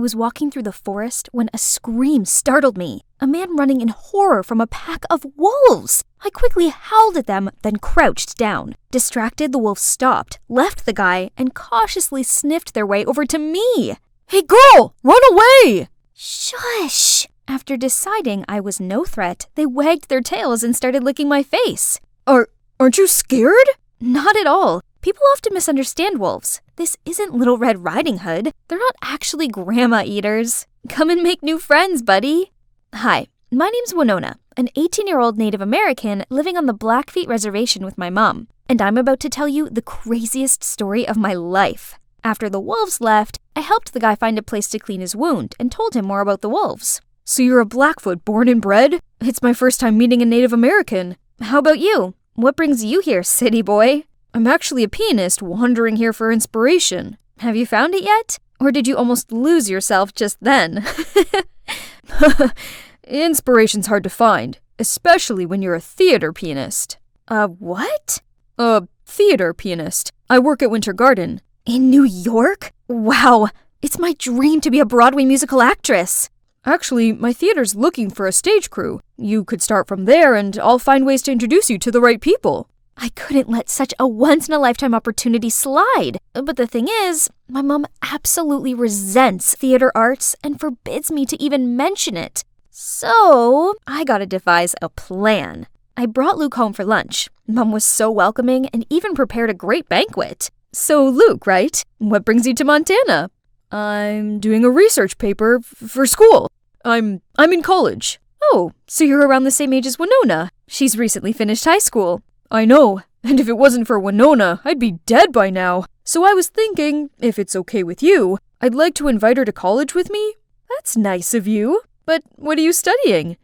I was walking through the forest when a scream startled me. A man running in horror from a pack of wolves. I quickly howled at them, then crouched down. Distracted, the wolves stopped, left the guy, and cautiously sniffed their way over to me. Hey girl, run away! Shush! After deciding I was no threat, they wagged their tails and started licking my face. Aren't you scared? Not at all. People often misunderstand wolves. This isn't Little Red Riding Hood. They're not actually grandma eaters. Come and make new friends, buddy. Hi, my name's Winona, an 18-year-old Native American living on the Blackfeet Reservation with my mom. And I'm about to tell you the craziest story of my life. After the wolves left, I helped the guy find a place to clean his wound and told him more about the wolves. So you're a Blackfoot born and bred? It's my first time meeting a Native American. How about you? What brings you here, city boy? I'm actually a pianist wandering here for inspiration. Have you found it yet? Or did you almost lose yourself just then? Inspiration's hard to find, especially when you're a theater pianist. What? A theater pianist. I work at Winter Garden. In New York? Wow, it's my dream to be a Broadway musical actress. Actually, my theater's looking for a stage crew. You could start from there and I'll find ways to introduce you to the right people. I couldn't let such a once-in-a-lifetime opportunity slide. But the thing is, my mom absolutely resents theater arts and forbids me to even mention it. So, I gotta devise a plan. I brought Luke home for lunch. Mom was so welcoming and even prepared a great banquet. So, Luke, right? What brings you to Montana? I'm doing a research paper for school. I'm in college. Oh, so you're around the same age as Winona. She's recently finished high school. I know, and if it wasn't for Winona, I'd be dead by now. So I was thinking, if it's okay with you, I'd like to invite her to college with me. That's nice of you. But what are you studying?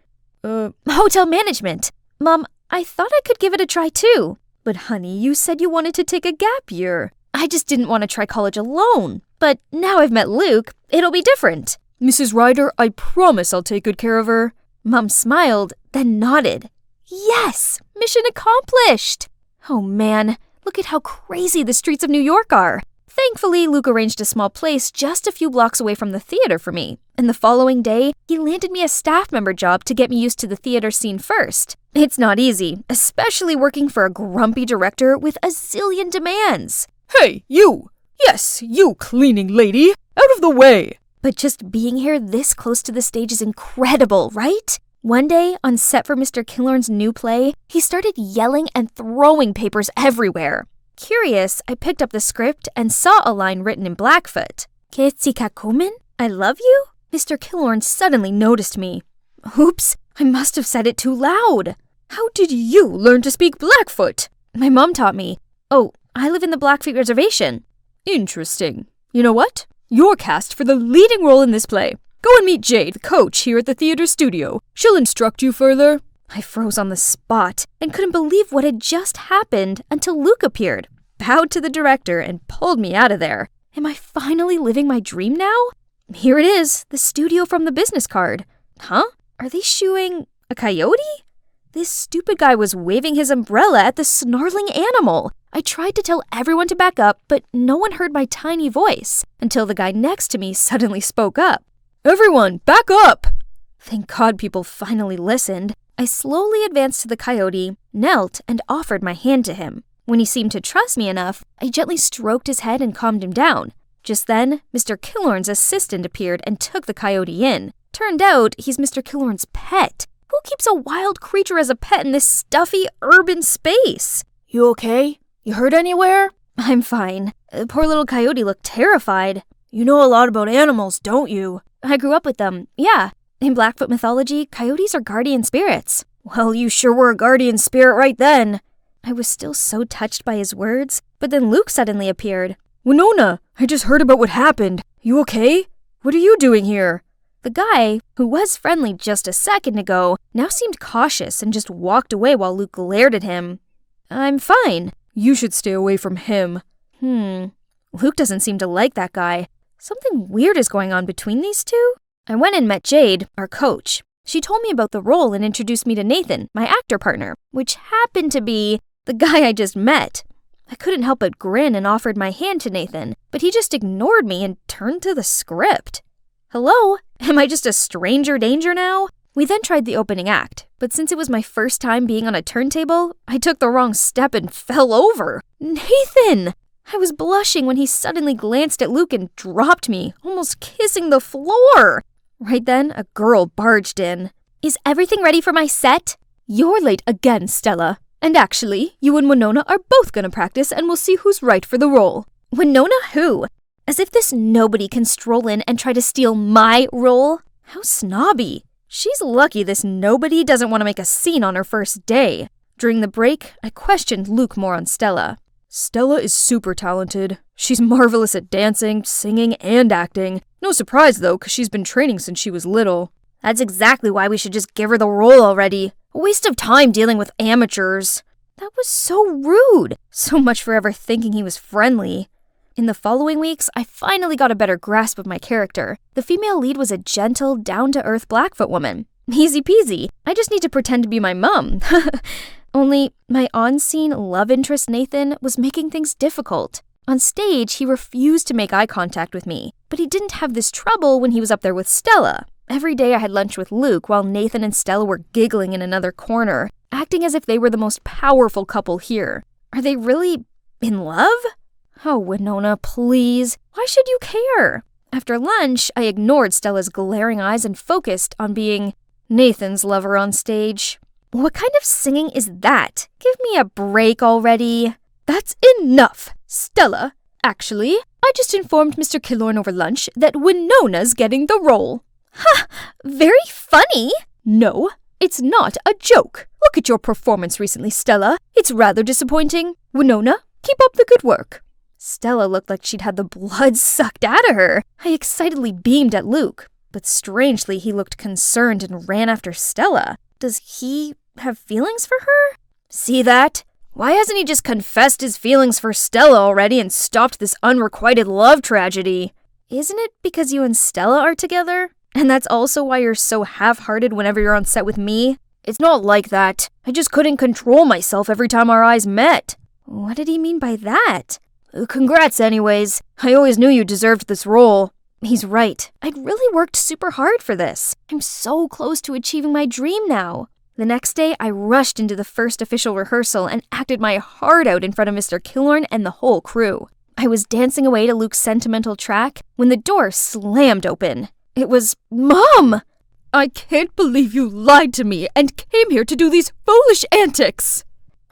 Hotel management. Mom, I thought I could give it a try too. But honey, you said you wanted to take a gap year. I just didn't want to try college alone. But now I've met Luke, it'll be different. Mrs. Ryder, I promise I'll take good care of her. Mom smiled, then nodded. Yes! Mission accomplished! Oh man, look at how crazy the streets of New York are. Thankfully, Luke arranged a small place just a few blocks away from the theater for me. And the following day, he landed me a staff member job to get me used to the theater scene first. It's not easy, especially working for a grumpy director with a zillion demands. Hey, you! Yes, you cleaning lady! Out of the way! But just being here this close to the stage is incredible, right? One day, on set for Mr. Killorn's new play, he started yelling and throwing papers everywhere. Curious, I picked up the script and saw a line written in Blackfoot. Ketsikakumen? I love you? Mr. Killorn suddenly noticed me. Oops, I must have said it too loud. How did you learn to speak Blackfoot? My mom taught me. Oh, I live in the Blackfeet Reservation. Interesting. You know what? You're cast for the leading role in this play. Go and meet Jade, the coach here at the theater studio. She'll instruct you further. I froze on the spot and couldn't believe what had just happened until Luke appeared, bowed to the director, and pulled me out of there. Am I finally living my dream now? Here it is, the studio from the business card. Huh? Are they shooing a coyote? This stupid guy was waving his umbrella at the snarling animal. I tried to tell everyone to back up, but no one heard my tiny voice until the guy next to me suddenly spoke up. Everyone, back up! Thank God people finally listened. I slowly advanced to the coyote, knelt, and offered my hand to him. When he seemed to trust me enough, I gently stroked his head and calmed him down. Just then, Mr. Killorn's assistant appeared and took the coyote in. Turned out, he's Mr. Killorn's pet. Who keeps a wild creature as a pet in this stuffy, urban space? You okay? You hurt anywhere? I'm fine. The poor little coyote looked terrified. You know a lot about animals, don't you? I grew up with them, yeah. In Blackfoot mythology, coyotes are guardian spirits. Well, you sure were a guardian spirit right then. I was still so touched by his words, but then Luke suddenly appeared. Winona, I just heard about what happened. You okay? What are you doing here? The guy, who was friendly just a second ago, now seemed cautious and just walked away while Luke glared at him. I'm fine. You should stay away from him. Luke doesn't seem to like that guy. Something weird is going on between these two. I went and met Jade, our coach. She told me about the role and introduced me to Nathan, my actor partner, which happened to be the guy I just met. I couldn't help but grin and offered my hand to Nathan, but he just ignored me and turned to the script. Hello? Am I just a stranger danger now? We then tried the opening act, but since it was my first time being on a turntable, I took the wrong step and fell over. Nathan! I was blushing when he suddenly glanced at Luke and dropped me, almost kissing the floor. Right then, a girl barged in. Is everything ready for my set? You're late again, Stella. And actually, you and Winona are both gonna practice and we'll see who's right for the role. Winona who? As if this nobody can stroll in and try to steal my role. How snobby. She's lucky this nobody doesn't want to make a scene on her first day. During the break, I questioned Luke more on Stella. Stella is super talented. She's marvelous at dancing, singing, and acting. No surprise though, because she's been training since she was little. That's exactly why we should just give her the role already. A waste of time dealing with amateurs. That was so rude. So much for ever thinking he was friendly. In the following weeks, I finally got a better grasp of my character. The female lead was a gentle, down-to-earth Blackfoot woman. Easy peasy. I just need to pretend to be my mom. Only, my on-scene love interest Nathan was making things difficult. On stage, he refused to make eye contact with me, but he didn't have this trouble when he was up there with Stella. Every day I had lunch with Luke while Nathan and Stella were giggling in another corner, acting as if they were the most powerful couple here. Are they really in love? Oh, Winona, please. Why should you care? After lunch, I ignored Stella's glaring eyes and focused on being Nathan's lover on stage. What kind of singing is that? Give me a break already. That's enough, Stella. Actually, I just informed Mr. Killorn over lunch that Winona's getting the role. Ha! Very funny. No, it's not a joke. Look at your performance recently, Stella. It's rather disappointing. Winona, keep up the good work. Stella looked like she'd had the blood sucked out of her. I excitedly beamed at Luke, but strangely he looked concerned and ran after Stella. Does he have feelings for her? See that? Why hasn't he just confessed his feelings for Stella already and stopped this unrequited love tragedy? Isn't it because you and Stella are together? And that's also why you're so half-hearted whenever you're on set with me? It's not like that. I just couldn't control myself every time our eyes met. What did he mean by that? Congrats anyways. I always knew you deserved this role. He's right. I'd really worked super hard for this. I'm so close to achieving my dream now. The next day, I rushed into the first official rehearsal and acted my heart out in front of Mr. Killorn and the whole crew. I was dancing away to Luke's sentimental track when the door slammed open. It was Mom! I can't believe you lied to me and came here to do these foolish antics.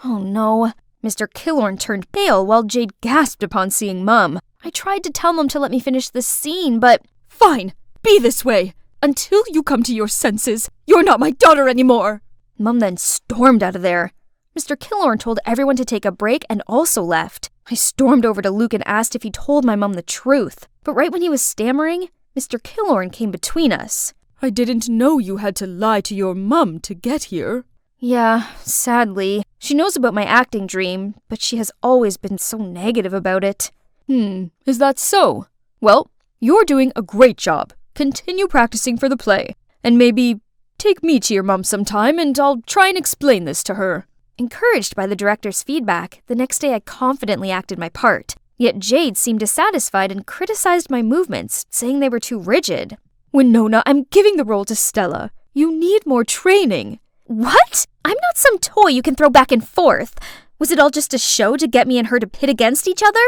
Oh no. Mr. Killorn turned pale while Jade gasped upon seeing Mum. I tried to tell Mum to let me finish the scene, but... Fine, be this way. Until you come to your senses, you're not my daughter anymore. Mum then stormed out of there. Mr. Killorn told everyone to take a break and also left. I stormed over to Luke and asked if he told my mum the truth. But right when he was stammering, Mr. Killorn came between us. I didn't know you had to lie to your mum to get here. Yeah, sadly. She knows about my acting dream, but she has always been so negative about it. Is that so? Well, you're doing a great job. Continue practicing for the play. And maybe take me to your mum sometime and I'll try and explain this to her. Encouraged by the director's feedback, the next day I confidently acted my part. Yet Jade seemed dissatisfied and criticized my movements, saying they were too rigid. Winona, I'm giving the role to Stella. You need more training. What? I'm not some toy you can throw back and forth. Was it all just a show to get me and her to pit against each other?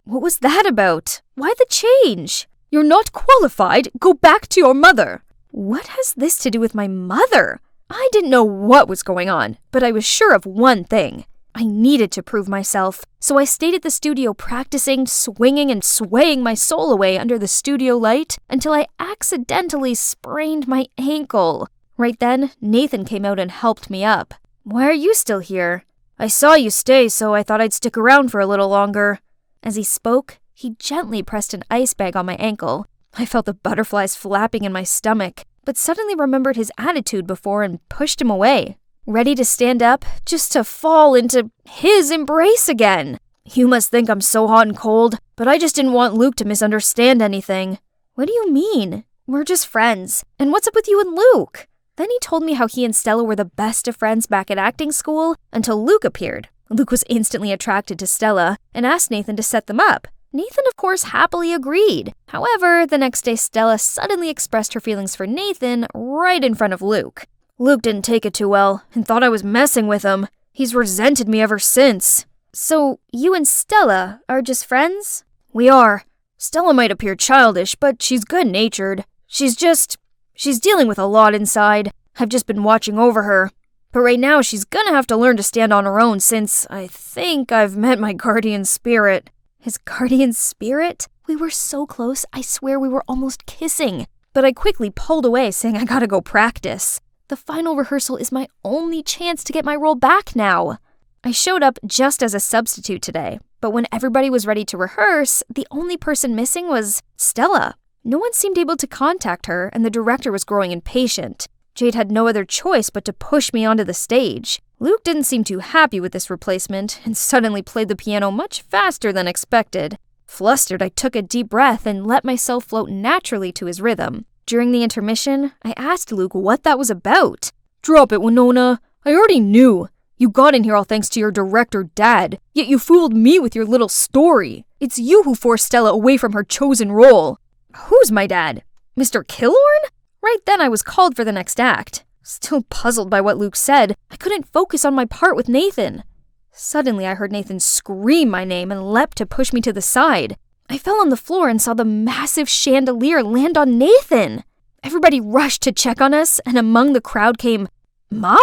What was that about? Why the change? You're not qualified. Go back to your mother. What has this to do with my mother? I didn't know what was going on, but I was sure of one thing. I needed to prove myself, so I stayed at the studio practicing, swinging and swaying my soul away under the studio light until I accidentally sprained my ankle. Right then, Nathan came out and helped me up. Why are you still here? I saw you stay, so I thought I'd stick around for a little longer. As he spoke, he gently pressed an ice bag on my ankle. I felt the butterflies flapping in my stomach, but suddenly remembered his attitude before and pushed him away. Ready to stand up, just to fall into his embrace again. You must think I'm so hot and cold, but I just didn't want Luke to misunderstand anything. What do you mean? We're just friends. And what's up with you and Luke? Then he told me how he and Stella were the best of friends back at acting school until Luke appeared. Luke was instantly attracted to Stella and asked Nathan to set them up. Nathan, of course, happily agreed. However, the next day Stella suddenly expressed her feelings for Nathan right in front of Luke. Luke didn't take it too well and thought I was messing with him. He's resented me ever since. So, you and Stella are just friends? We are. Stella might appear childish, but she's good-natured. She's dealing with a lot inside. I've just been watching over her. But right now, she's gonna have to learn to stand on her own since I think I've met my guardian spirit. His guardian spirit? We were so close, I swear we were almost kissing. But I quickly pulled away, saying I gotta go practice. The final rehearsal is my only chance to get my role back now. I showed up just as a substitute today, but when everybody was ready to rehearse, the only person missing was Stella. No one seemed able to contact her, and the director was growing impatient. Jade had no other choice but to push me onto the stage. Luke didn't seem too happy with this replacement and suddenly played the piano much faster than expected. Flustered, I took a deep breath and let myself float naturally to his rhythm. During the intermission, I asked Luke what that was about. Drop it, Winona. I already knew. You got in here all thanks to your director dad, yet you fooled me with your little story. It's you who forced Stella away from her chosen role. Who's my dad? Mr. Killorn? Right then I was called for the next act. Still puzzled by what Luke said, I couldn't focus on my part with Nathan. Suddenly I heard Nathan scream my name and leapt to push me to the side. I fell on the floor and saw the massive chandelier land on Nathan. Everybody rushed to check on us, and among the crowd came, Mom?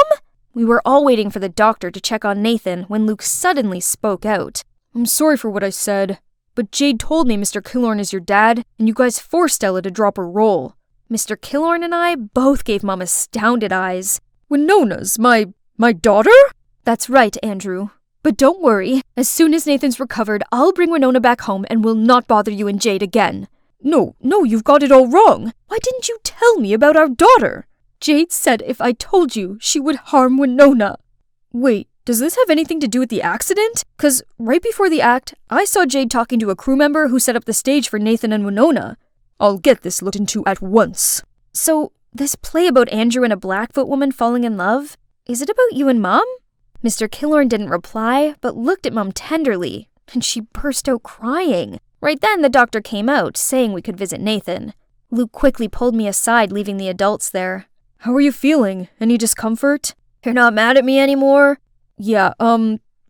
We were all waiting for the doctor to check on Nathan when Luke suddenly spoke out. I'm sorry for what I said, but Jade told me Mr. Killorn is your dad, and you guys forced Stella to drop her role. Mr. Killorn and I both gave Mom astounded eyes. Winona's my daughter? That's right, Andrew. But don't worry, as soon as Nathan's recovered, I'll bring Winona back home and will not bother you and Jade again. No, you've got it all wrong. Why didn't you tell me about our daughter? Jade said if I told you, she would harm Winona. Wait, does this have anything to do with the accident? 'Cause right before the act, I saw Jade talking to a crew member who set up the stage for Nathan and Winona. I'll get this looked into at once. So, this play about Andrew and a Blackfoot woman falling in love, is it about you and Mom? Mr. Killorn didn't reply, but looked at Mom tenderly, and she burst out crying. Right then, the doctor came out, saying we could visit Nathan. Luke quickly pulled me aside, leaving the adults there. How are you feeling? Any discomfort? You're not mad at me anymore? Yeah,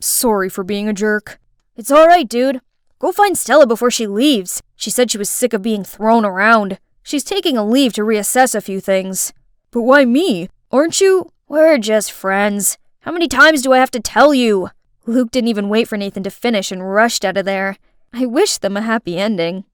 sorry for being a jerk. It's alright, dude. Go find Stella before she leaves. She said she was sick of being thrown around. She's taking a leave to reassess a few things. But why me? Aren't you? We're just friends. How many times do I have to tell you? Luke didn't even wait for Nathan to finish and rushed out of there. I wished them a happy ending.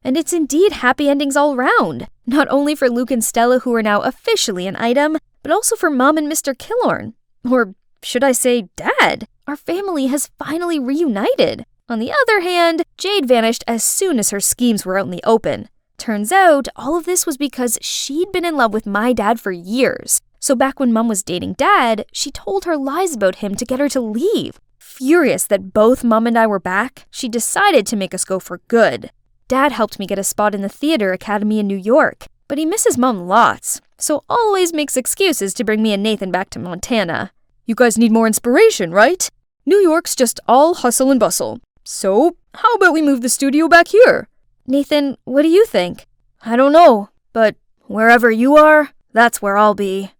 And it's indeed happy endings all round. Not only for Luke and Stella, who are now officially an item, but also for Mom and Mr. Killorn. Or should I say Dad? Our family has finally reunited. On the other hand, Jade vanished as soon as her schemes were out in the open. Turns out, all of this was because she'd been in love with my dad for years. So back when Mom was dating Dad, she told her lies about him to get her to leave. Furious that both Mom and I were back, she decided to make us go for good. Dad helped me get a spot in the theater academy in New York, but he misses Mom lots, so always makes excuses to bring me and Nathan back to Montana. You guys need more inspiration, right? New York's just all hustle and bustle. So, how about we move the studio back here? Nathan, what do you think? I don't know, but wherever you are, that's where I'll be.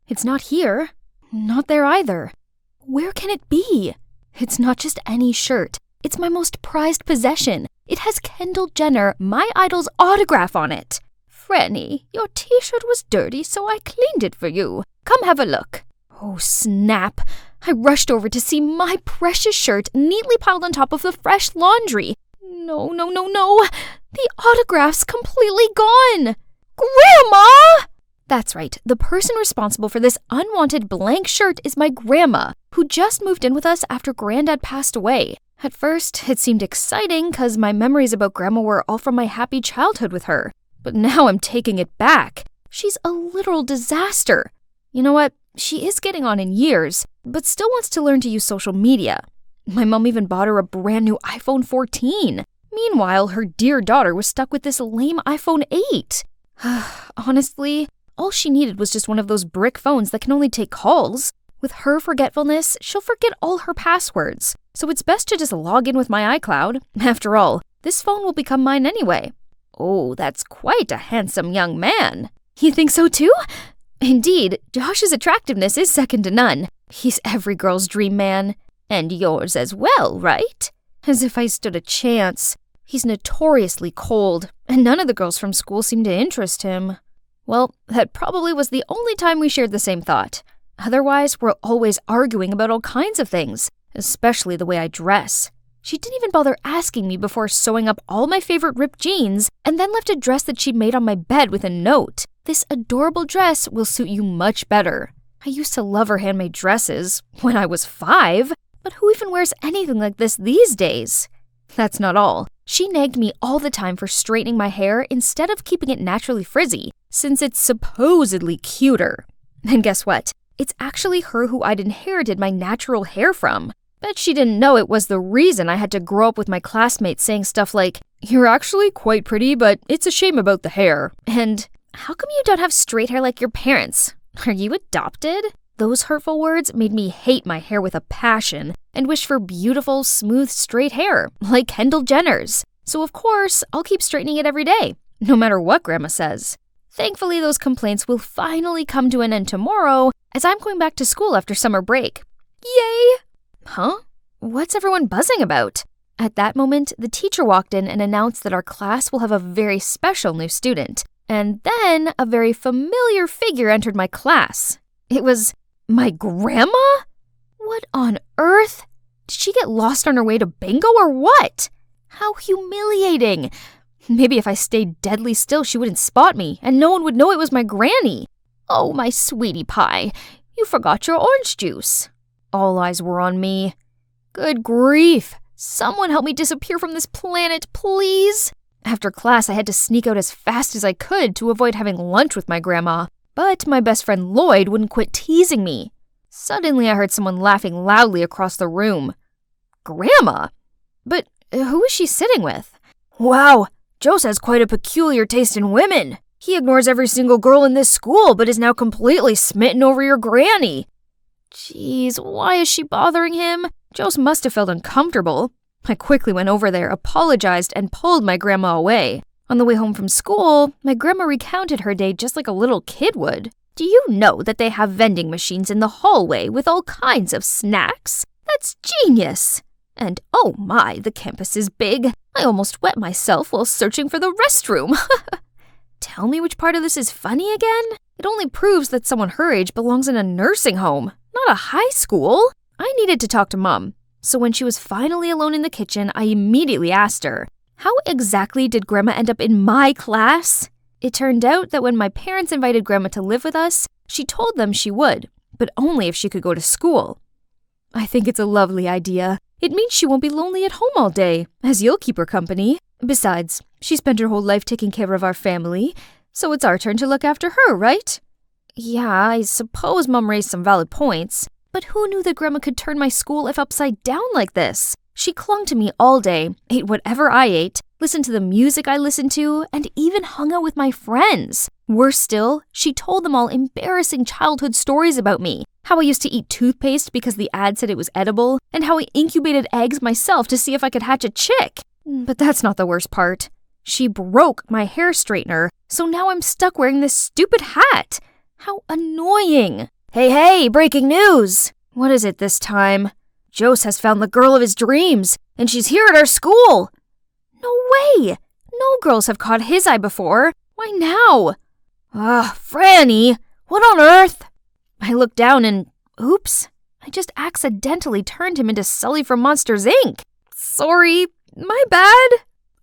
It's not here. Not there either. Where can it be? It's not just any shirt. It's my most prized possession. It has Kendall Jenner, my idol's autograph on it. Franny, your t-shirt was dirty, so I cleaned it for you. Come have a look. Oh, snap. I rushed over to see my precious shirt neatly piled on top of the fresh laundry. No. The autograph's completely gone. Grandma! That's right. The person responsible for this unwanted blank shirt is my grandma, who just moved in with us after Granddad passed away. At first, it seemed exciting because my memories about Grandma were all from my happy childhood with her. But now I'm taking it back. She's a literal disaster. You know what? She is getting on in years, but still wants to learn to use social media. My mom even bought her a brand new iPhone 14. Meanwhile, her dear daughter was stuck with this lame iPhone 8. Honestly, all she needed was just one of those brick phones that can only take calls. With her forgetfulness, she'll forget all her passwords. So it's best to just log in with my iCloud. After all, this phone will become mine anyway. Oh, that's quite a handsome young man. You think so too? Indeed, Josh's attractiveness is second to none. He's every girl's dream man. And yours as well, right? As if I stood a chance. He's notoriously cold, and none of the girls from school seem to interest him. Well, that probably was the only time we shared the same thought. Otherwise, we're always arguing about all kinds of things, especially the way I dress. She didn't even bother asking me before sewing up all my favorite ripped jeans, and then left a dress that she'd made on my bed with a note. This adorable dress will suit you much better. I used to love her handmade dresses when I was 5, but who even wears anything like this these days? That's not all. She nagged me all the time for straightening my hair instead of keeping it naturally frizzy, since it's supposedly cuter. And guess what? It's actually her who I'd inherited my natural hair from. Bet she didn't know it was the reason I had to grow up with my classmates saying stuff like, "You're actually quite pretty, but it's a shame about the hair." And, "How come you don't have straight hair like your parents? Are you adopted?" Those hurtful words made me hate my hair with a passion and wish for beautiful, smooth, straight hair, like Kendall Jenner's. So of course, I'll keep straightening it every day, no matter what Grandma says. Thankfully, those complaints will finally come to an end tomorrow, as I'm going back to school after summer break. Yay! Huh? What's everyone buzzing about? At that moment, the teacher walked in and announced that our class will have a very special new student. And then a very familiar figure entered my class. It was my grandma? What on earth? Did she get lost on her way to bingo or what? How humiliating. Maybe if I stayed deadly still, she wouldn't spot me, and no one would know it was my granny. Oh, my sweetie pie, you forgot your orange juice. All eyes were on me. Good grief. Someone help me disappear from this planet, please. After class, I had to sneak out as fast as I could to avoid having lunch with my grandma. But my best friend Lloyd wouldn't quit teasing me. Suddenly, I heard someone laughing loudly across the room. Grandma? But who is she sitting with? Wow, Jose has quite a peculiar taste in women. He ignores every single girl in this school, but is now completely smitten over your granny. Jeez, why is she bothering him? Jose must have felt uncomfortable. I quickly went over there, apologized, and pulled my grandma away. On the way home from school, my grandma recounted her day just like a little kid would. Do you know that they have vending machines in the hallway with all kinds of snacks? That's genius! And oh my, the campus is big. I almost wet myself while searching for the restroom. Tell me which part of this is funny again? It only proves that someone her age belongs in a nursing home, not a high school. I needed to talk to Mom, so when she was finally alone in the kitchen, I immediately asked her, how exactly did Grandma end up in my class? It turned out that when my parents invited Grandma to live with us, she told them she would, but only if she could go to school. I think it's a lovely idea. It means she won't be lonely at home all day, as you'll keep her company. Besides, she spent her whole life taking care of our family, so it's our turn to look after her, right? Yeah, I suppose Mom raised some valid points, but who knew that Grandma could turn my school life upside down like this? She clung to me all day, ate whatever I ate, listened to the music I listened to, and even hung out with my friends. Worse still, she told them all embarrassing childhood stories about me. How I used to eat toothpaste because the ad said it was edible, and how I incubated eggs myself to see if I could hatch a chick. But that's not the worst part. She broke my hair straightener, so now I'm stuck wearing this stupid hat. How annoying. Hey, breaking news! What is it this time? Jose has found the girl of his dreams, and she's here at our school. No way! No girls have caught his eye before. Why now? Franny, what on earth? I looked down and, oops, I just accidentally turned him into Sully from Monsters, Inc. Sorry, my bad.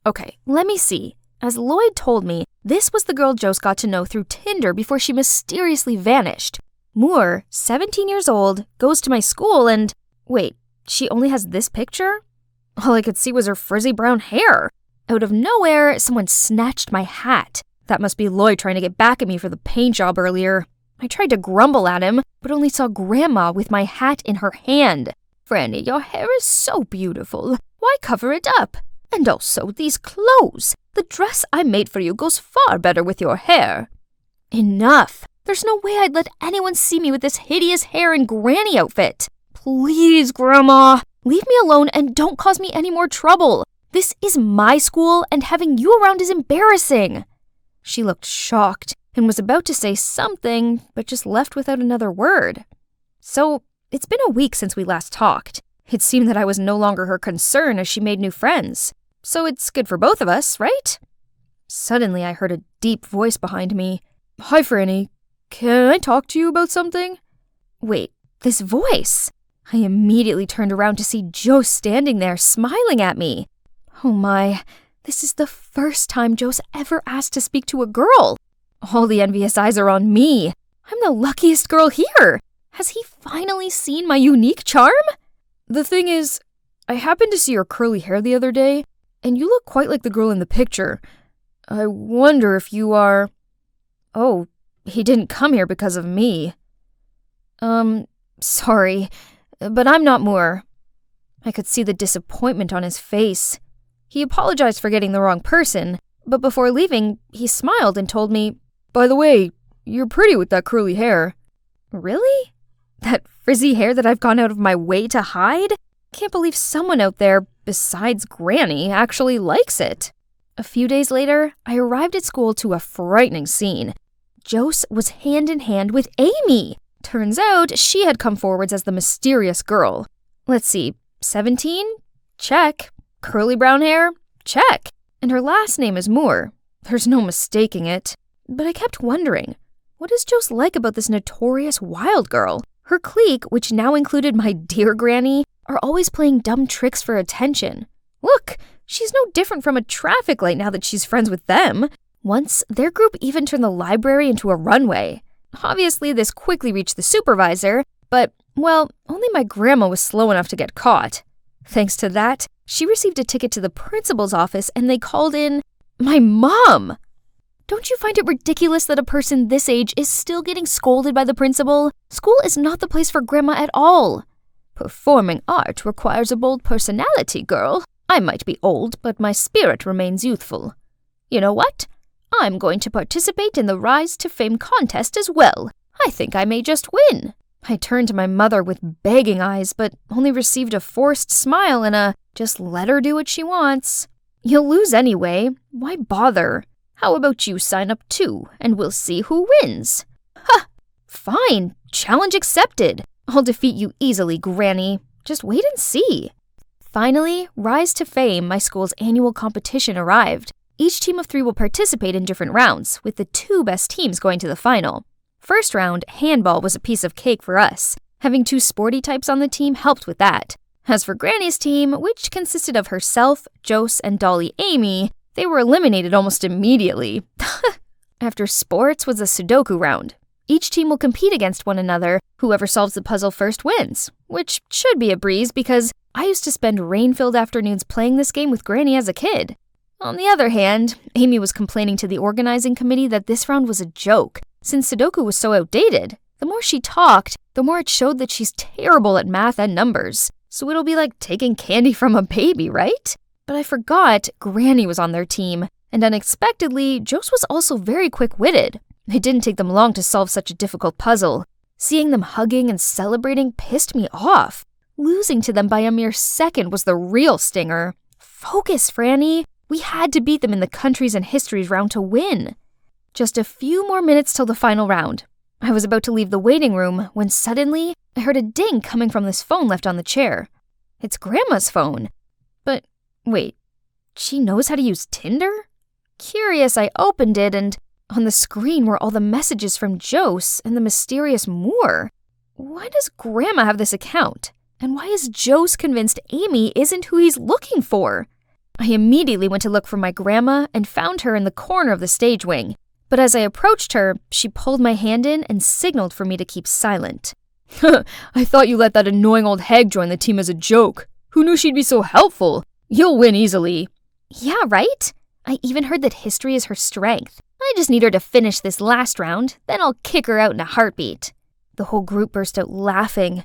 Okay, let me see. As Lloyd told me, this was the girl Jose got to know through Tinder before she mysteriously vanished. Moore, 17 years old, goes to my school and... Wait, she only has this picture? All I could see was her frizzy brown hair. Out of nowhere, someone snatched my hat. That must be Lloyd trying to get back at me for the paint job earlier. I tried to grumble at him, but only saw Grandma with my hat in her hand. Franny, your hair is so beautiful. Why cover it up? And also, these clothes. The dress I made for you goes far better with your hair. Enough. There's no way I'd let anyone see me with this hideous hair and granny outfit. Please, Grandma, leave me alone and don't cause me any more trouble. This is my school, and having you around is embarrassing. She looked shocked and was about to say something, but just left without another word. So, it's been a week since we last talked. It seemed that I was no longer her concern as she made new friends. So it's good for both of us, right? Suddenly, I heard a deep voice behind me. Hi, Franny. Can I talk to you about something? Wait, this voice? I immediately turned around to see Joe standing there, smiling at me. Oh my, this is the first time Joe's ever asked to speak to a girl. All the envious eyes are on me. I'm the luckiest girl here. Has he finally seen my unique charm? The thing is, I happened to see your curly hair the other day, and you look quite like the girl in the picture. I wonder if you are... Oh, he didn't come here because of me. Sorry, but I'm not Moore. I could see the disappointment on his face. He apologized for getting the wrong person, but before leaving, he smiled and told me, By the way, you're pretty with that curly hair. Really? That frizzy hair that I've gone out of my way to hide? Can't believe someone out there, besides Granny, actually likes it. A few days later, I arrived at school to a frightening scene. Jose was hand in hand with Amy. Turns out she had come forwards as the mysterious girl. Let's see, 17? Check. Curly brown hair? Check. And her last name is Moore. There's no mistaking it. But I kept wondering, what does Jose like about this notorious wild girl? Her clique, which now included my dear Granny, are always playing dumb tricks for attention. Look, she's no different from a traffic light now that she's friends with them. Once, their group even turned the library into a runway. Obviously, this quickly reached the supervisor, but, well, only my grandma was slow enough to get caught. Thanks to that, she received a ticket to the principal's office and they called in my mom. Don't you find it ridiculous that a person this age is still getting scolded by the principal? School is not the place for Grandma at all. Performing art requires a bold personality, girl. I might be old, but my spirit remains youthful. You know what? I'm going to participate in the Rise to Fame contest as well. I think I may just win. I turned to my mother with begging eyes, but only received a forced smile and a, just let her do what she wants. You'll lose anyway. Why bother? How about you sign up too, and we'll see who wins? Ha! Fine. Challenge accepted. I'll defeat you easily, Granny. Just wait and see. Finally, Rise to Fame, my school's annual competition, arrived. Each team of 3 will participate in different rounds, with the 2 best teams going to the final. First round, handball was a piece of cake for us. Having 2 sporty types on the team helped with that. As for Granny's team, which consisted of herself, Jose, and Dolly Amy, they were eliminated almost immediately. After sports was a Sudoku round. Each team will compete against one another. Whoever solves the puzzle first wins, which should be a breeze because I used to spend rain-filled afternoons playing this game with Granny as a kid. On the other hand, Amy was complaining to the organizing committee that this round was a joke, since Sudoku was so outdated. The more she talked, the more it showed that she's terrible at math and numbers. So it'll be like taking candy from a baby, right? But I forgot Granny was on their team, and unexpectedly, Jose was also very quick-witted. It didn't take them long to solve such a difficult puzzle. Seeing them hugging and celebrating pissed me off. Losing to them by a mere second was the real stinger. Focus, Franny. We had to beat them in the countries and histories round to win. Just a few more minutes till the final round. I was about to leave the waiting room when suddenly I heard a ding coming from this phone left on the chair. It's Grandma's phone. But wait, she knows how to use Tinder? Curious, I opened it and on the screen were all the messages from Jose and the mysterious Moore. Why does Grandma have this account? And why is Jose convinced Amy isn't who he's looking for? I immediately went to look for my grandma and found her in the corner of the stage wing. But as I approached her, she pulled my hand in and signaled for me to keep silent. I thought you let that annoying old hag join the team as a joke. Who knew she'd be so helpful? You'll win easily. Yeah, right? I even heard that history is her strength. I just need her to finish this last round, then I'll kick her out in a heartbeat. The whole group burst out laughing.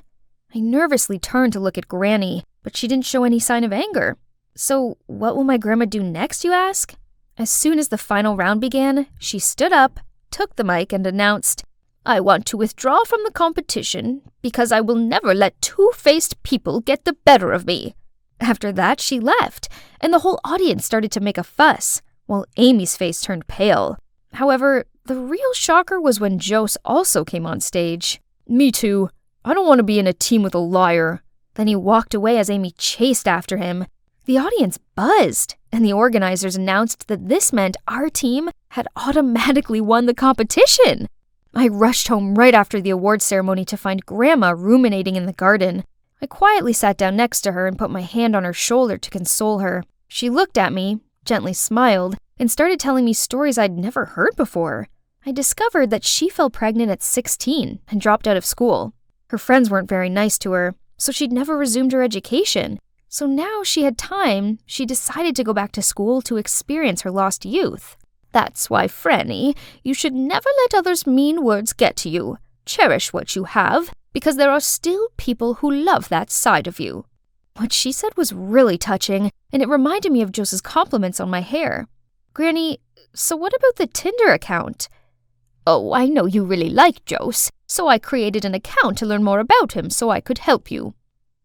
I nervously turned to look at Granny, but she didn't show any sign of anger. So what will my grandma do next, you ask? As soon as the final round began, she stood up, took the mic, and announced, I want to withdraw from the competition because I will never let two-faced people get the better of me." After that, she left, and the whole audience started to make a fuss, while Amy's face turned pale. However, the real shocker was when Jose also came on stage. "Me too. I don't want to be in a team with a liar." Then he walked away as Amy chased after him. The audience buzzed, and the organizers announced that this meant our team had automatically won the competition. I rushed home right after the award ceremony to find Grandma ruminating in the garden. I quietly sat down next to her and put my hand on her shoulder to console her. She looked at me, gently smiled, and started telling me stories I'd never heard before. I discovered that she fell pregnant at 16 and dropped out of school. Her friends weren't very nice to her, so she'd never resumed her education. So now she had time, she decided to go back to school to experience her lost youth. "That's why, Franny, you should never let others' mean words get to you. Cherish what you have, because there are still people who love that side of you." What she said was really touching, and it reminded me of Jose's compliments on my hair. "Granny, so what about the Tinder account?" "Oh, I know you really like Jose, so I created an account to learn more about him so I could help you."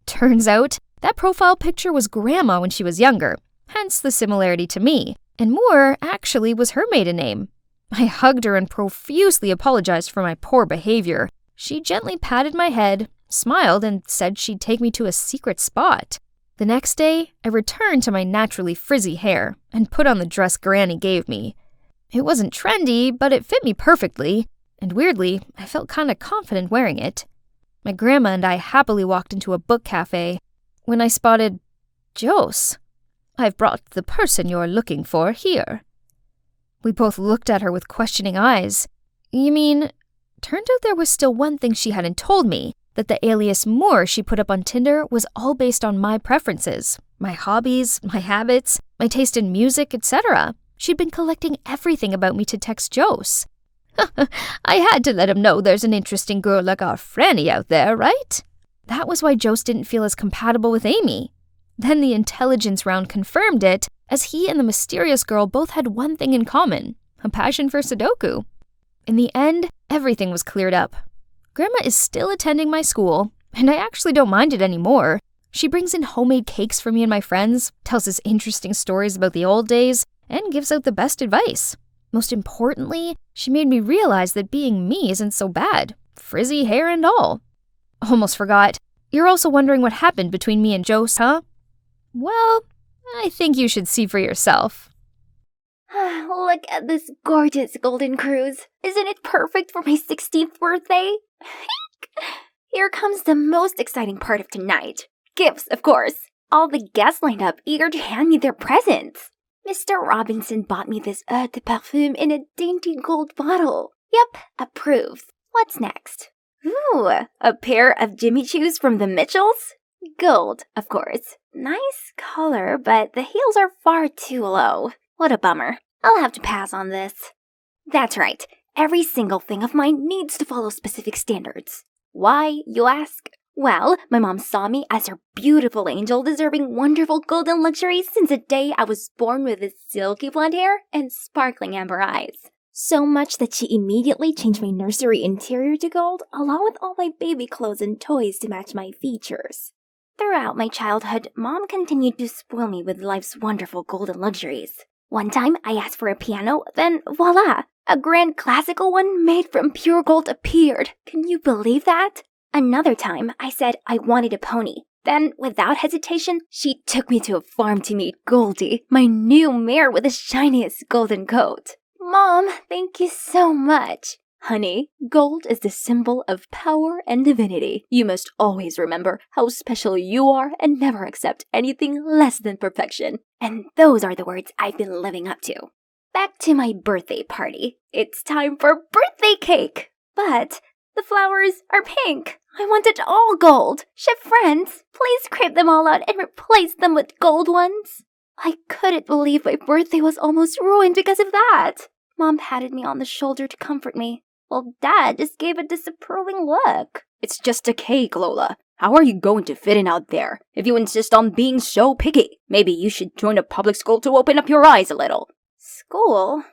Turns out, that profile picture was Grandma when she was younger, hence the similarity to me, and Moore actually was her maiden name. I hugged her and profusely apologized for my poor behavior. She gently patted my head, smiled, and said she'd take me to a secret spot. The next day, I returned to my naturally frizzy hair and put on the dress Granny gave me. It wasn't trendy, but it fit me perfectly, and weirdly, I felt kinda confident wearing it. My grandma and I happily walked into a book cafe when I spotted Jose. "I've brought the person you're looking for here." We both looked at her with questioning eyes. "You mean..." Turned out there was still one thing she hadn't told me, that the alias Moore she put up on Tinder was all based on my preferences, my hobbies, my habits, my taste in music, etc. She'd been collecting everything about me to text Jose. "I had to let him know there's an interesting girl like our Franny out there, right?" That was why Jose didn't feel as compatible with Amy. Then the intelligence round confirmed it, as he and the mysterious girl both had one thing in common, a passion for Sudoku. In the end, everything was cleared up. Grandma is still attending my school, and I actually don't mind it anymore. She brings in homemade cakes for me and my friends, tells us interesting stories about the old days, and gives out the best advice. Most importantly, she made me realize that being me isn't so bad, frizzy hair and all. Almost forgot. You're also wondering what happened between me and Jose, huh? Well, I think you should see for yourself. Look at this gorgeous golden cruise. Isn't it perfect for my 16th birthday? Here comes the most exciting part of tonight. Gifts, of course. All the guests lined up, eager to hand me their presents. Mr. Robinson bought me this eau de parfum in a dainty gold bottle. Yep, approved. What's next? Ooh, a pair of Jimmy Choos from the Mitchells? Gold, of course. Nice color, but the heels are far too low. What a bummer. I'll have to pass on this. That's right. Every single thing of mine needs to follow specific standards. Why, you ask? Well, my mom saw me as her beautiful angel deserving wonderful golden luxuries since the day I was born with this silky blonde hair and sparkling amber eyes. So much that she immediately changed my nursery interior to gold, along with all my baby clothes and toys to match my features. Throughout my childhood, Mom continued to spoil me with life's wonderful golden luxuries. One time, I asked for a piano, then voila! A grand classical one made from pure gold appeared. Can you believe that? Another time, I said I wanted a pony. Then, without hesitation, she took me to a farm to meet Goldie, my new mare with the shiniest golden coat. Mom, thank you so much. Honey, gold is the symbol of power and divinity. You must always remember how special you are and never accept anything less than perfection. And those are the words I've been living up to. Back to my birthday party. It's time for birthday cake! But the flowers are pink. I want it all gold. Chef friends, please scrape them all out and replace them with gold ones. I couldn't believe my birthday was almost ruined because of that. Mom patted me on the shoulder to comfort me, while Dad just gave a disapproving look. It's just a cake, Lola. How are you going to fit in out there if you insist on being so picky? Maybe you should join a public school to open up your eyes a little. School?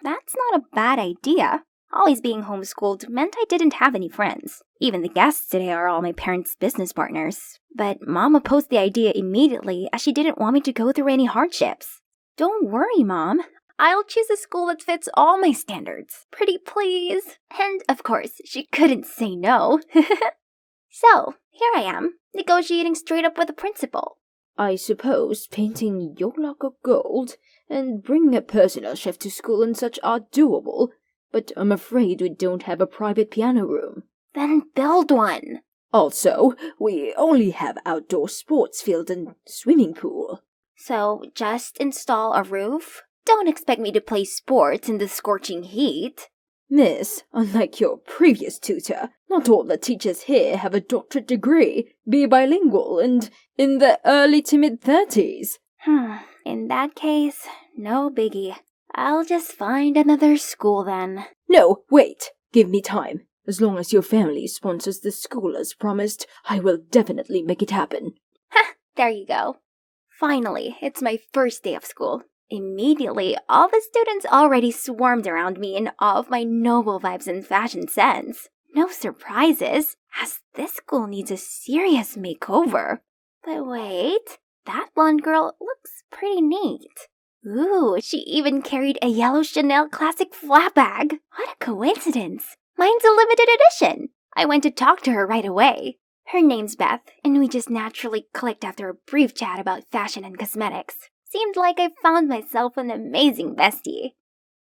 That's not a bad idea. Always being homeschooled meant I didn't have any friends. Even the guests today are all my parents' business partners. But Mom opposed the idea immediately as she didn't want me to go through any hardships. Don't worry, Mom. I'll choose a school that fits all my standards. Pretty please. And, of course, she couldn't say no. So, here I am, negotiating straight up with the principal. I suppose painting your lock of gold and bringing a personal chef to school and such are doable, but I'm afraid we don't have a private piano room. Then build one. Also, we only have outdoor sports field and swimming pool. So, just install a roof? Don't expect me to play sports in the scorching heat. Miss, unlike your previous tutor, not all the teachers here have a doctorate degree, be bilingual, and in their early to mid-30s. In that case, no biggie. I'll just find another school then. No, wait. Give me time. As long as your family sponsors the school as promised, I will definitely make it happen. Ha! There you go. Finally, it's my first day of school. Immediately, all the students already swarmed around me in awe of my noble vibes and fashion sense. No surprises, as this school needs a serious makeover. But wait, that blonde girl looks pretty neat. Ooh, she even carried a yellow Chanel classic flat bag. What a coincidence. Mine's a limited edition. I went to talk to her right away. Her name's Beth, and we just naturally clicked after a brief chat about fashion and cosmetics. Seemed like I found myself an amazing bestie.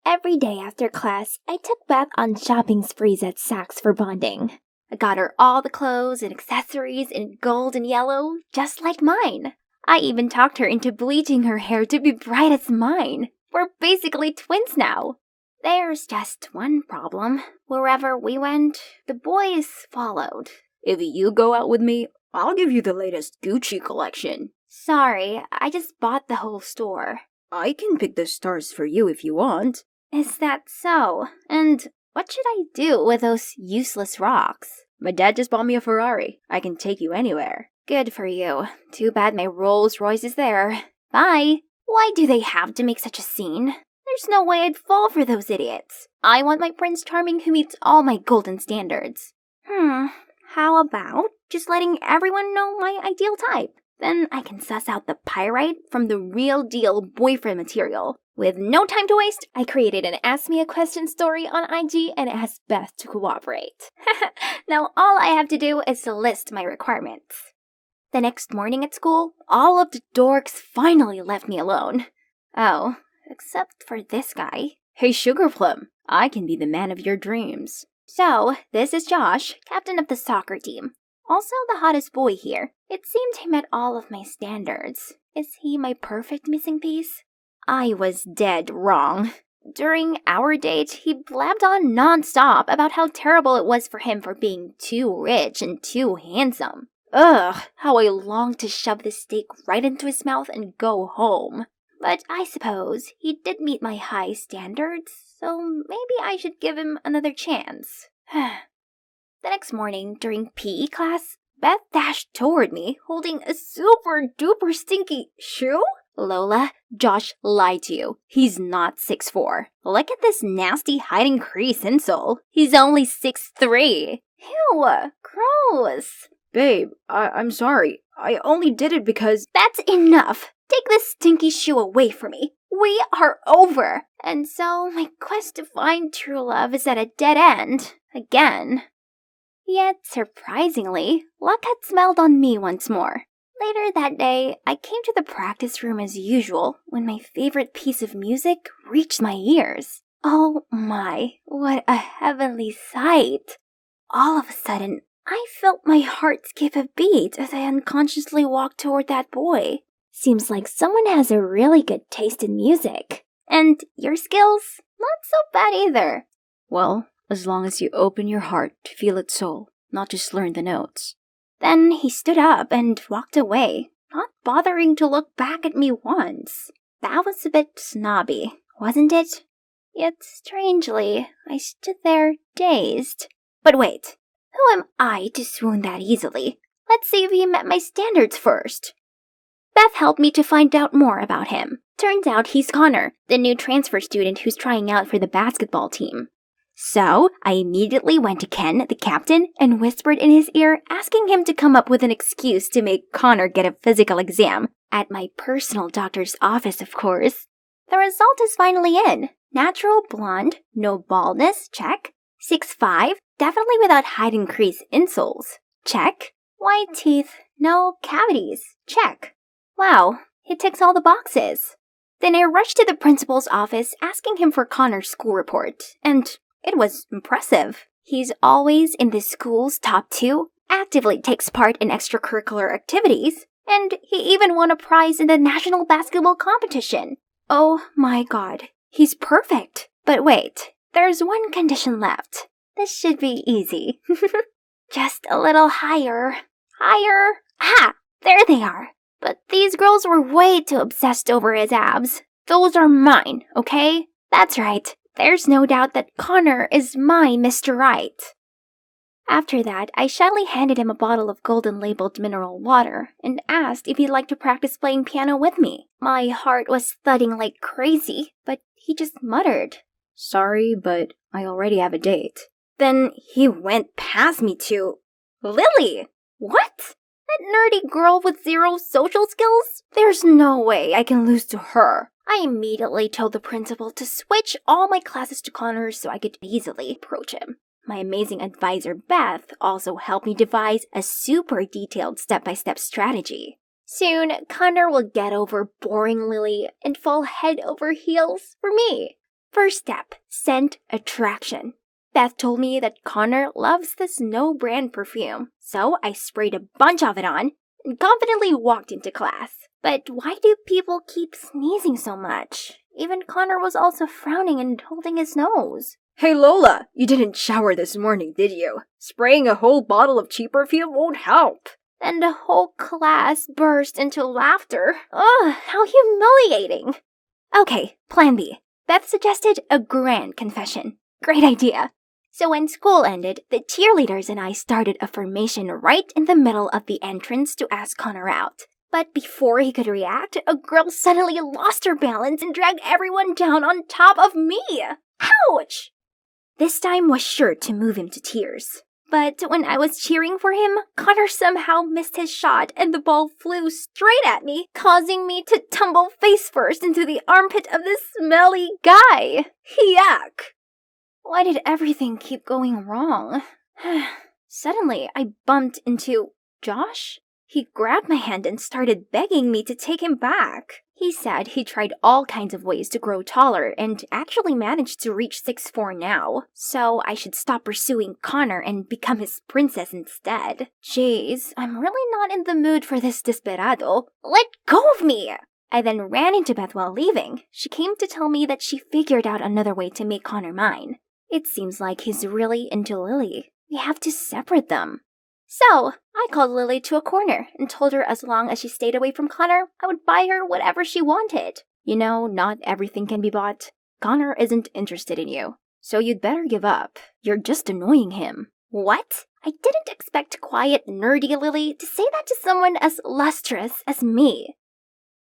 Every day after class, I took Beth on shopping sprees at Saks for bonding. I got her all the clothes and accessories in gold and yellow, just like mine. I even talked her into bleaching her hair to be bright as mine. We're basically twins now. There's just one problem. Wherever we went, the boys followed. If you go out with me, I'll give you the latest Gucci collection. Sorry, I just bought the whole store. I can pick the stars for you if you want. Is that so? And what should I do with those useless rocks? My dad just bought me a Ferrari. I can take you anywhere. Good for you. Too bad my Rolls Royce is there. Bye. Why do they have to make such a scene? There's no way I'd fall for those idiots. I want my Prince Charming who meets all my golden standards. How about just letting everyone know my ideal type? Then I can suss out the pyrite from the real deal boyfriend material. With no time to waste, I created an Ask Me a Question story on IG and asked Beth to cooperate. Now all I have to do is to list my requirements. The next morning at school, all of the dorks finally left me alone. Oh, except for this guy. Hey, Sugar Plum, I can be the man of your dreams. So, this is Josh, captain of the soccer team. Also the hottest boy here. It seemed he met all of my standards. Is he my perfect missing piece? I was dead wrong. During our date, he blabbed on non-stop about how terrible it was for him for being too rich and too handsome. Ugh, how I longed to shove the steak right into his mouth and go home. But I suppose he did meet my high standards, so maybe I should give him another chance. The next morning, during PE class, Beth dashed toward me, holding a super duper stinky shoe? Lola, Josh lied to you. He's not 6'4". Look at this nasty hiding crease insole. He's only 6'3". Ew, gross. Babe, I'm sorry. I only did it because— That's enough. Take this stinky shoe away from me. We are over. And so my quest to find true love is at a dead end. Again. Yet, surprisingly, luck had smelled on me once more. Later that day, I came to the practice room as usual when my favorite piece of music reached my ears. Oh my, what a heavenly sight. All of a sudden, I felt my heart skip a beat as I unconsciously walked toward that boy. Seems like someone has a really good taste in music. And your skills? Not so bad either. Well, as long as you open your heart to feel its soul, not just learn the notes. Then he stood up and walked away, not bothering to look back at me once. That was a bit snobby, wasn't it? Yet, strangely, I stood there dazed. But wait, who am I to swoon that easily? Let's see if he met my standards first. Beth helped me to find out more about him. Turns out he's Connor, the new transfer student who's trying out for the basketball team. So I immediately went to Ken, the captain, and whispered in his ear, asking him to come up with an excuse to make Connor get a physical exam. At my personal doctor's office, of course. The result is finally in. Natural blonde, no baldness, check. 6'5", definitely without height increase insoles, check. White teeth, no cavities, check. Wow, he ticks all the boxes. Then I rushed to the principal's office asking him for Connor's school report, and it was impressive. He's always in the school's top 2, actively takes part in extracurricular activities, and he even won a prize in the national basketball competition. Oh my god, he's perfect. But wait, there's one condition left. This should be easy. Just a little higher. Higher. Ah, there they are. But these girls were way too obsessed over his abs. Those are mine, okay? That's right. There's no doubt that Connor is my Mr. Right. After that, I shyly handed him a bottle of golden-labeled mineral water and asked if he'd like to practice playing piano with me. My heart was thudding like crazy, but he just muttered, Sorry, but I already have a date. Then he went past me to Lily! What? That nerdy girl with 0 social skills? There's no way I can lose to her. I immediately told the principal to switch all my classes to Connor so I could easily approach him. My amazing advisor Beth also helped me devise a super detailed step-by-step strategy. Soon, Connor will get over boring Lily and fall head over heels for me. First step, scent attraction. Beth told me that Connor loves this no-brand perfume, so I sprayed a bunch of it on and confidently walked into class. But why do people keep sneezing so much? Even Connor was also frowning and holding his nose. Hey Lola, you didn't shower this morning, did you? Spraying a whole bottle of cheap perfume won't help. Then the whole class burst into laughter. Ugh, how humiliating. Okay, plan B. Beth suggested a grand confession. Great idea. So when school ended, the cheerleaders and I started a formation right in the middle of the entrance to ask Connor out. But before he could react, a girl suddenly lost her balance and dragged everyone down on top of me. Ouch! This time was sure to move him to tears. But when I was cheering for him, Connor somehow missed his shot and the ball flew straight at me, causing me to tumble face first into the armpit of this smelly guy. Yuck! Why did everything keep going wrong? Suddenly, I bumped into Josh. He grabbed my hand and started begging me to take him back. He said he tried all kinds of ways to grow taller and actually managed to reach 6'4" now, so I should stop pursuing Connor and become his princess instead. Jeez, I'm really not in the mood for this desperado. Let go of me! I then ran into Beth while leaving. She came to tell me that she figured out another way to make Connor mine. It seems like he's really into Lily. We have to separate them. So, I called Lily to a corner and told her as long as she stayed away from Connor, I would buy her whatever she wanted. You know, not everything can be bought. Connor isn't interested in you, so you'd better give up. You're just annoying him. What? I didn't expect quiet, nerdy Lily to say that to someone as lustrous as me.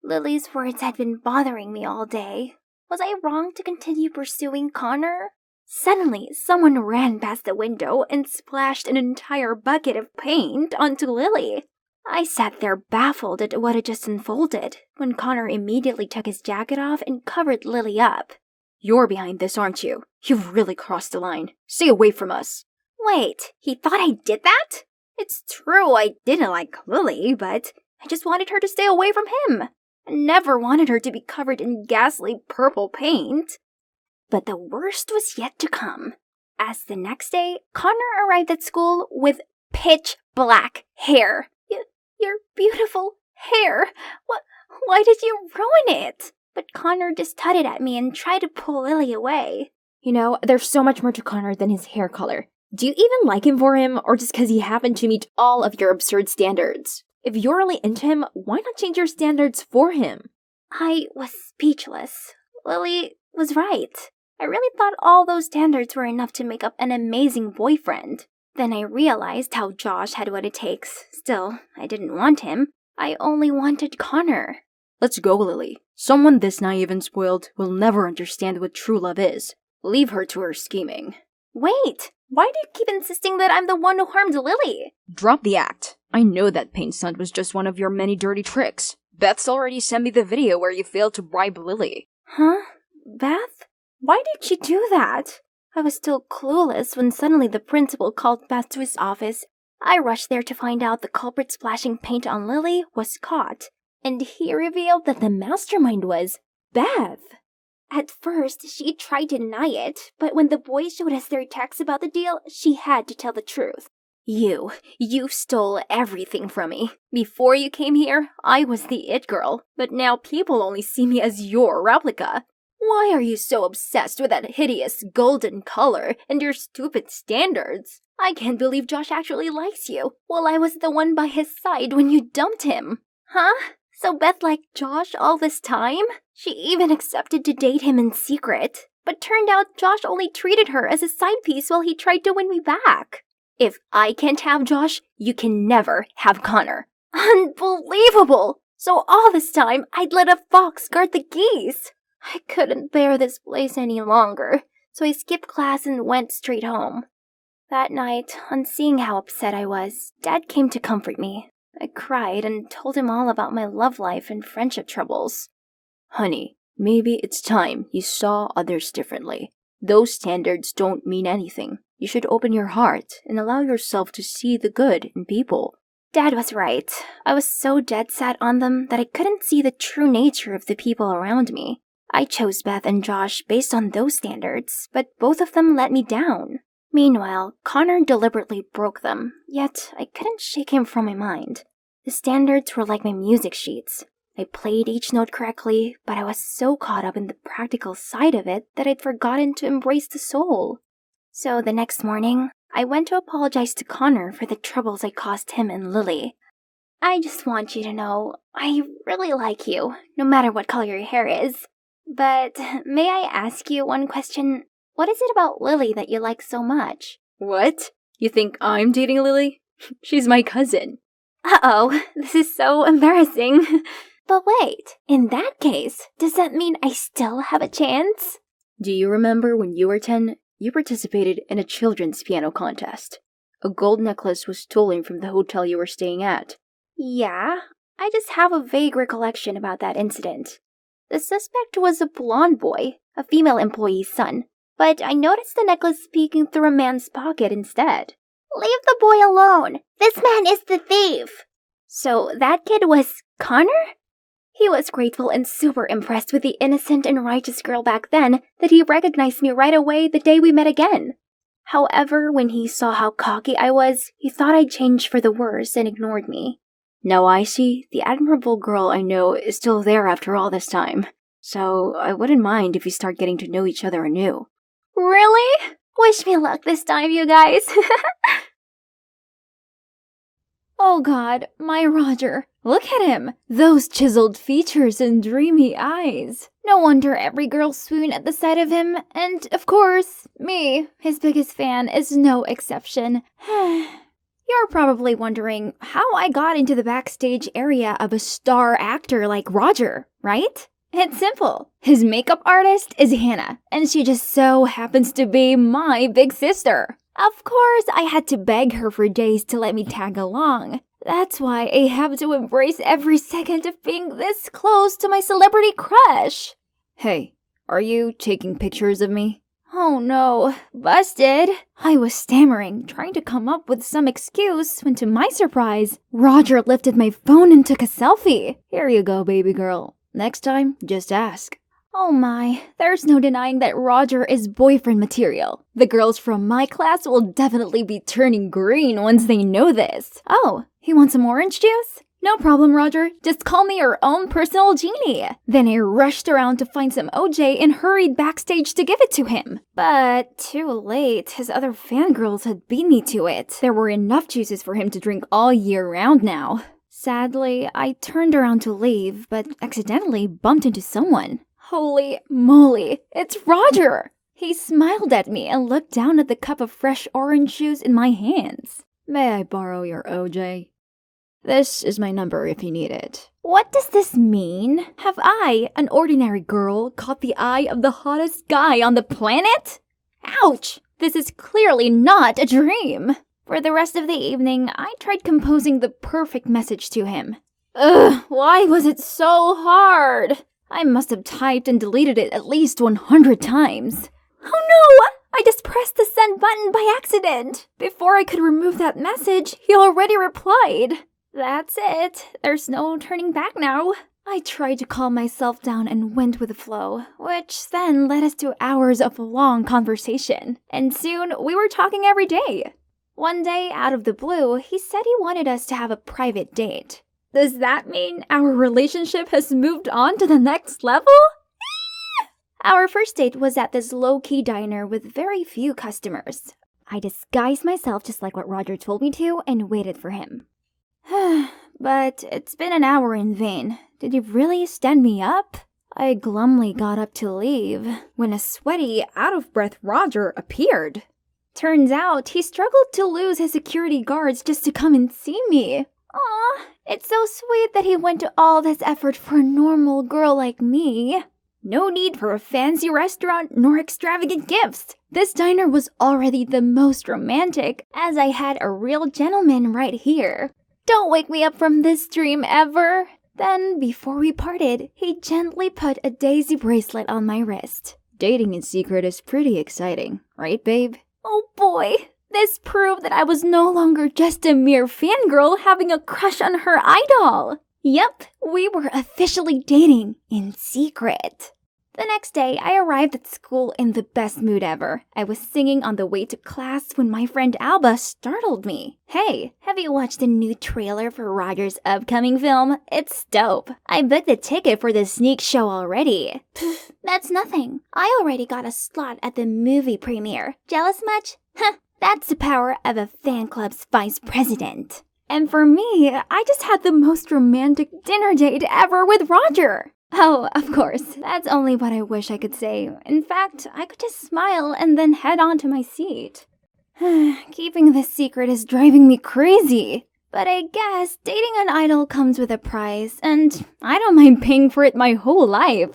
Lily's words had been bothering me all day. Was I wrong to continue pursuing Connor? Suddenly, someone ran past the window and splashed an entire bucket of paint onto Lily. I sat there baffled at what had just unfolded, when Connor immediately took his jacket off and covered Lily up. You're behind this, aren't you? You've really crossed the line. Stay away from us. Wait, he thought I did that? It's true I didn't like Lily, but I just wanted her to stay away from him. I never wanted her to be covered in ghastly purple paint. But the worst was yet to come, as the next day, Connor arrived at school with pitch black hair. Your beautiful hair. Why did you ruin it? But Connor just tutted at me and tried to pull Lily away. You know, there's so much more to Connor than his hair color. Do you even like him for him, or just because he happened to meet all of your absurd standards? If you're really into him, why not change your standards for him? I was speechless. Lily was right. I really thought all those standards were enough to make up an amazing boyfriend. Then I realized how Josh had what it takes. Still, I didn't want him. I only wanted Connor. Let's go, Lily. Someone this naive and spoiled will never understand what true love is. Leave her to her scheming. Wait, why do you keep insisting that I'm the one who harmed Lily? Drop the act. I know that paint stunt was just one of your many dirty tricks. Beth's already sent me the video where you failed to bribe Lily. Huh? Beth? Why did she do that? I was still clueless when suddenly the principal called Beth to his office. I rushed there to find out the culprit splashing paint on Lily was caught, and he revealed that the mastermind was Beth. At first, she tried to deny it, but when the boys showed us their texts about the deal, she had to tell the truth. You stole everything from me. Before you came here, I was the it girl, but now people only see me as your replica. Why are you so obsessed with that hideous golden color and your stupid standards? I can't believe Josh actually likes you, while I was the one by his side when you dumped him. Huh? So Beth liked Josh all this time? She even accepted to date him in secret. But turned out Josh only treated her as a side piece while he tried to win me back. If I can't have Josh, you can never have Connor. Unbelievable! So all this time, I'd let a fox guard the geese. I couldn't bear this place any longer, so I skipped class and went straight home. That night, on seeing how upset I was, Dad came to comfort me. I cried and told him all about my love life and friendship troubles. Honey, maybe it's time you saw others differently. Those standards don't mean anything. You should open your heart and allow yourself to see the good in people. Dad was right. I was so dead set on them that I couldn't see the true nature of the people around me. I chose Beth and Josh based on those standards, but both of them let me down. Meanwhile, Connor deliberately broke them, yet I couldn't shake him from my mind. The standards were like my music sheets. I played each note correctly, but I was so caught up in the practical side of it that I'd forgotten to embrace the soul. So the next morning, I went to apologize to Connor for the troubles I caused him and Lily. I just want you to know, I really like you, no matter what color your hair is. But may I ask you one question? What is it about Lily that you like so much? What? You think I'm dating Lily? She's my cousin. Uh-oh, this is so embarrassing. But wait, in that case, does that mean I still have a chance? Do you remember when you were 10, you participated in a children's piano contest? A gold necklace was stolen from the hotel you were staying at. Yeah, I just have a vague recollection about that incident. The suspect was a blonde boy, a female employee's son, but I noticed the necklace peeking through a man's pocket instead. Leave the boy alone! This man is the thief! So that kid was Connor? He was grateful and super impressed with the innocent and righteous girl back then that he recognized me right away the day we met again. However, when he saw how cocky I was, he thought I'd changed for the worse and ignored me. Now I see the admirable girl I know is still there after all this time, so I wouldn't mind if we start getting to know each other anew. Really? Wish me luck this time, you guys. Oh God, my Roger. Look at him. Those chiseled features and dreamy eyes. No wonder every girl swooned at the sight of him, and of course, me, his biggest fan, is no exception. You're probably wondering how I got into the backstage area of a star actor like Roger, right? It's simple. His makeup artist is Hannah, and she just so happens to be my big sister. Of course, I had to beg her for days to let me tag along. That's why I have to embrace every second of being this close to my celebrity crush. Hey, are you taking pictures of me? Oh no, busted. I was stammering, trying to come up with some excuse, when to my surprise, Roger lifted my phone and took a selfie. Here you go, baby girl. Next time, just ask. Oh my, there's no denying that Roger is boyfriend material. The girls from my class will definitely be turning green once they know this. Oh, you want some orange juice? No problem, Roger. Just call me your own personal genie. Then I rushed around to find some OJ and hurried backstage to give it to him. But too late. His other fangirls had beat me to it. There were enough juices for him to drink all year round now. Sadly, I turned around to leave, but accidentally bumped into someone. Holy moly, it's Roger! He smiled at me and looked down at the cup of fresh orange juice in my hands. May I borrow your OJ? This is my number if you need it. What does this mean? Have I, an ordinary girl, caught the eye of the hottest guy on the planet? Ouch! This is clearly not a dream. For the rest of the evening, I tried composing the perfect message to him. Ugh, why was it so hard? I must have typed and deleted it at least 100 times. Oh no! I just pressed the send button by accident. Before I could remove that message, he already replied. That's it. There's no turning back now. I tried to calm myself down and went with the flow, which then led us to hours of long conversation. And soon, we were talking every day. One day, out of the blue, he said he wanted us to have a private date. Does that mean our relationship has moved on to the next level? Our first date was at this low-key diner with very few customers. I disguised myself just like what Roger told me to and waited for him. But it's been an hour in vain. Did he really stand me up? I glumly got up to leave when a sweaty, out-of-breath Roger appeared. Turns out he struggled to lose his security guards just to come and see me. Aw, it's so sweet that he went to all this effort for a normal girl like me. No need for a fancy restaurant nor extravagant gifts. This diner was already the most romantic, as I had a real gentleman right here. Don't wake me up from this dream ever. Then, before we parted, he gently put a daisy bracelet on my wrist. Dating in secret is pretty exciting, right, babe? Oh boy, this proved that I was no longer just a mere fangirl having a crush on her idol. Yep, we were officially dating in secret. The next day, I arrived at school in the best mood ever. I was singing on the way to class when my friend Alba startled me. Hey, have you watched the new trailer for Roger's upcoming film? It's dope. I booked the ticket for the sneak show already. Pfft, that's nothing. I already got a slot at the movie premiere. Jealous much? Huh, that's the power of a fan club's vice president. And for me, I just had the most romantic dinner date ever with Roger. Oh, of course, that's only what I wish I could say. In fact, I could just smile and then head on to my seat. Keeping this secret is driving me crazy. But I guess dating an idol comes with a price, and I don't mind paying for it my whole life.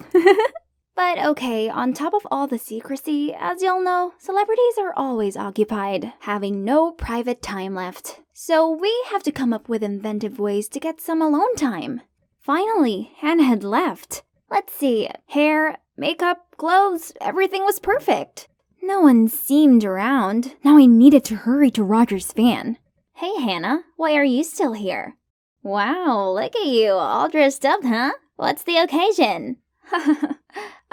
But okay, on top of all the secrecy, as y'all know, celebrities are always occupied, having no private time left. So we have to come up with inventive ways to get some alone time. Finally, Hannah had left. Let's see, hair, makeup, clothes, everything was perfect. No one seemed around. Now I needed to hurry to Roger's van. Hey Hannah, why are you still here? Wow, look at you, all dressed up, huh? What's the occasion?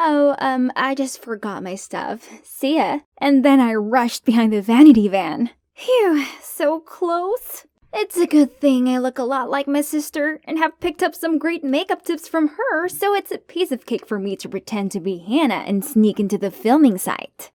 I just forgot my stuff. See ya. And then I rushed behind the vanity van. Phew, so close. It's a good thing I look a lot like my sister and have picked up some great makeup tips from her, so it's a piece of cake for me to pretend to be Hannah and sneak into the filming site.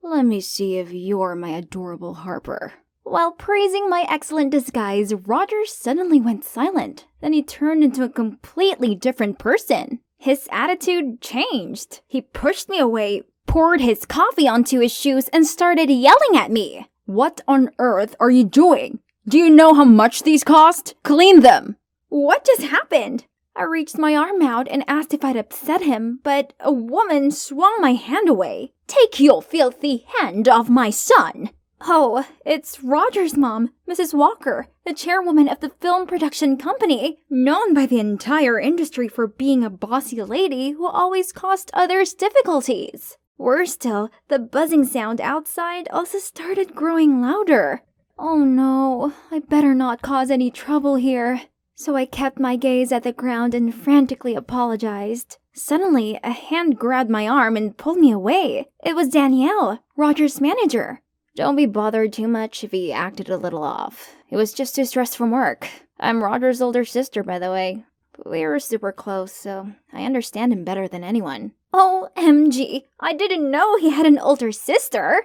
Let me see if you're my adorable Harper. While praising my excellent disguise, Roger suddenly went silent. Then he turned into a completely different person. His attitude changed. He pushed me away, poured his coffee onto his shoes, and started yelling at me. What on earth are you doing? Do you know how much these cost? Clean them! What just happened? I reached my arm out and asked if I'd upset him, but a woman swung my hand away. Take your filthy hand off my son! Oh, it's Roger's mom, Mrs. Walker, the chairwoman of the film production company, known by the entire industry for being a bossy lady who always caused others difficulties. Worse still, the buzzing sound outside also started growing louder. Oh no, I better not cause any trouble here. So I kept my gaze at the ground and frantically apologized. Suddenly, a hand grabbed my arm and pulled me away. It was Danielle, Roger's manager. Don't be bothered too much if he acted a little off. He was just too stressed from work. I'm Roger's older sister, by the way. We were super close, so I understand him better than anyone. OMG, I didn't know he had an older sister.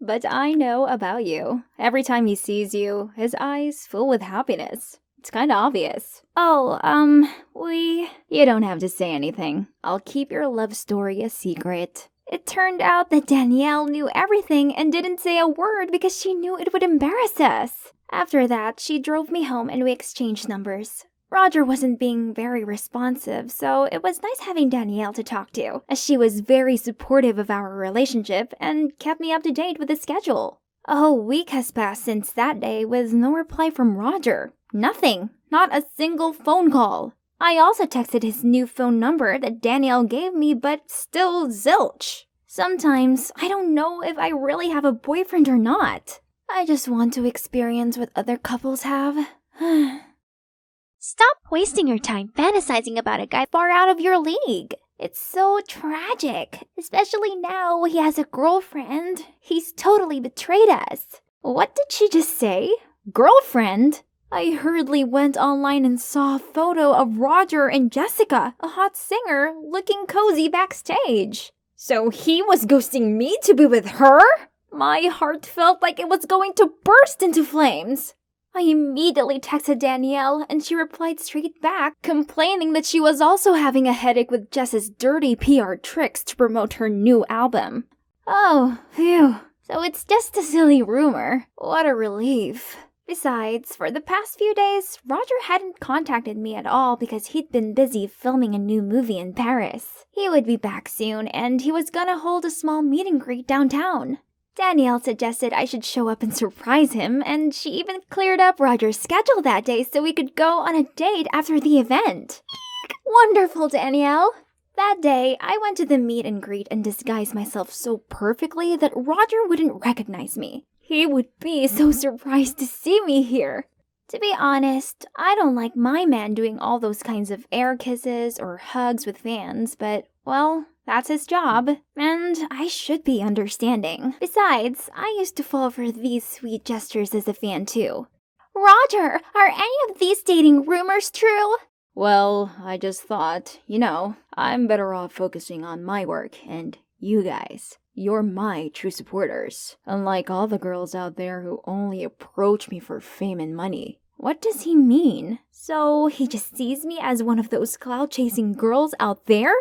But I know about you. Every time he sees you, his eyes fill with happiness. It's kinda obvious. You don't have to say anything. I'll keep your love story a secret. It turned out that Danielle knew everything and didn't say a word because she knew it would embarrass us. After that, she drove me home and we exchanged numbers. Roger wasn't being very responsive, so it was nice having Danielle to talk to, as she was very supportive of our relationship and kept me up to date with the schedule. A whole week has passed since that day with no reply from Roger. Nothing. Not a single phone call. I also texted his new phone number that Danielle gave me, but still zilch. Sometimes I don't know if I really have a boyfriend or not. I just want to experience what other couples have. Stop wasting your time fantasizing about a guy far out of your league. It's so tragic, especially now he has a girlfriend. He's totally betrayed us. What did she just say? Girlfriend? I hurriedly went online and saw a photo of Roger and Jessica, a hot singer, looking cozy backstage. So he was ghosting me to be with her? My heart felt like it was going to burst into flames. I immediately texted Danielle, and she replied straight back, complaining that she was also having a headache with Jess's dirty PR tricks to promote her new album. Oh, phew. So it's just a silly rumor. What a relief. Besides, for the past few days, Roger hadn't contacted me at all because he'd been busy filming a new movie in Paris. He would be back soon, and he was gonna hold a small meet and greet downtown. Danielle suggested I should show up and surprise him, and she even cleared up Roger's schedule that day so we could go on a date after the event. Wonderful, Danielle! That day, I went to the meet and greet and disguised myself so perfectly that Roger wouldn't recognize me. He would be so surprised to see me here. To be honest, I don't like my man doing all those kinds of air kisses or hugs with fans, but, well, that's his job, and I should be understanding. Besides, I used to fall for these sweet gestures as a fan too. Roger, are any of these dating rumors true? Well, I just thought, I'm better off focusing on my work and you guys. You're my true supporters, unlike all the girls out there who only approach me for fame and money. What does he mean? So he just sees me as one of those cloud-chasing girls out there?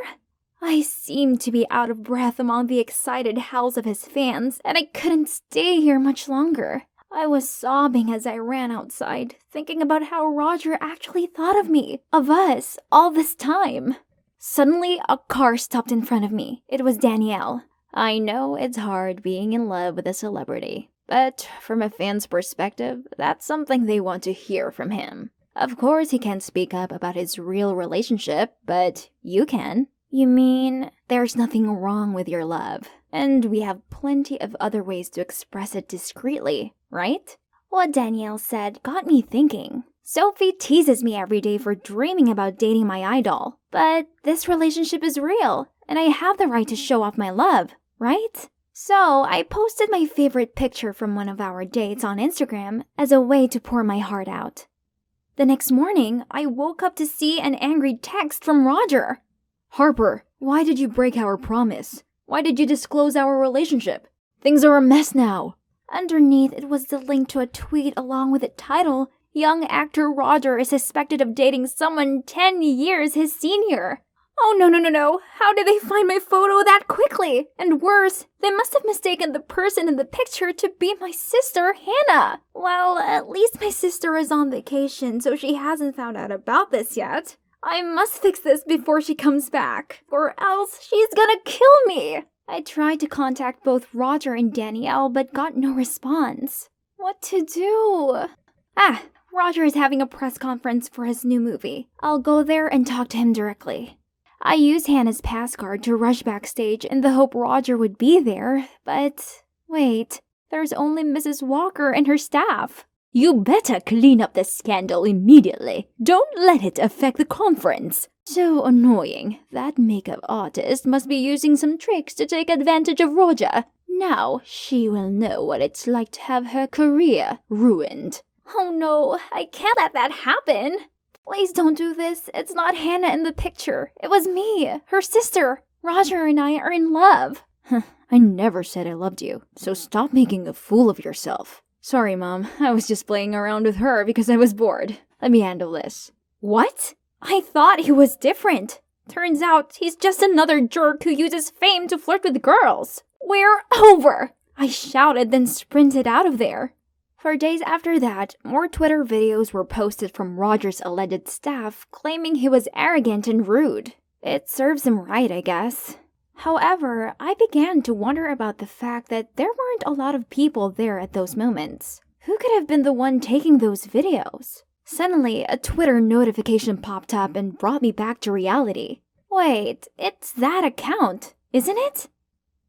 I seemed to be out of breath among the excited howls of his fans, and I couldn't stay here much longer. I was sobbing as I ran outside, thinking about how Roger actually thought of me, of us, all this time. Suddenly, a car stopped in front of me. It was Danielle. I know it's hard being in love with a celebrity, but from a fan's perspective, that's something they want to hear from him. Of course, he can't speak up about his real relationship, but you can. You mean there's nothing wrong with your love, and we have plenty of other ways to express it discreetly, right? What Danielle said got me thinking. Sophie teases me every day for dreaming about dating my idol, but this relationship is real, and I have the right to show off my love, right? So I posted my favorite picture from one of our dates on Instagram as a way to pour my heart out. The next morning, I woke up to see an angry text from Roger. Harper, why did you break our promise? Why did you disclose our relationship? Things are a mess now. Underneath, it was the link to a tweet along with the title, Young actor Roger is suspected of dating someone 10 years his senior. Oh, no. How did they find my photo that quickly? And worse, they must have mistaken the person in the picture to be my sister, Hannah. Well, at least my sister is on vacation, so she hasn't found out about this yet. I must fix this before she comes back, or else she's gonna kill me. I tried to contact both Roger and Danielle, but got no response. What to do? Roger is having a press conference for his new movie. I'll go there and talk to him directly. I used Hannah's pass card to rush backstage in the hope Roger would be there, but wait, there's only Mrs. Walker and her staff. You better clean up this scandal immediately. Don't let it affect the conference. So annoying. That makeup artist must be using some tricks to take advantage of Roger. Now she will know what it's like to have her career ruined. Oh no, I can't let that happen. Please don't do this. It's not Hannah in the picture. It was me, her sister. Roger and I are in love. I never said I loved you, so stop making a fool of yourself. Sorry, Mom. I was just playing around with her because I was bored. Let me handle this. What? I thought he was different. Turns out he's just another jerk who uses fame to flirt with girls. We're over! I shouted, then sprinted out of there. For days after that, more Twitter videos were posted from Roger's alleged staff claiming he was arrogant and rude. It serves him right, I guess. However, I began to wonder about the fact that there weren't a lot of people there at those moments. Who could have been the one taking those videos? Suddenly, a Twitter notification popped up and brought me back to reality. Wait, it's that account, isn't it?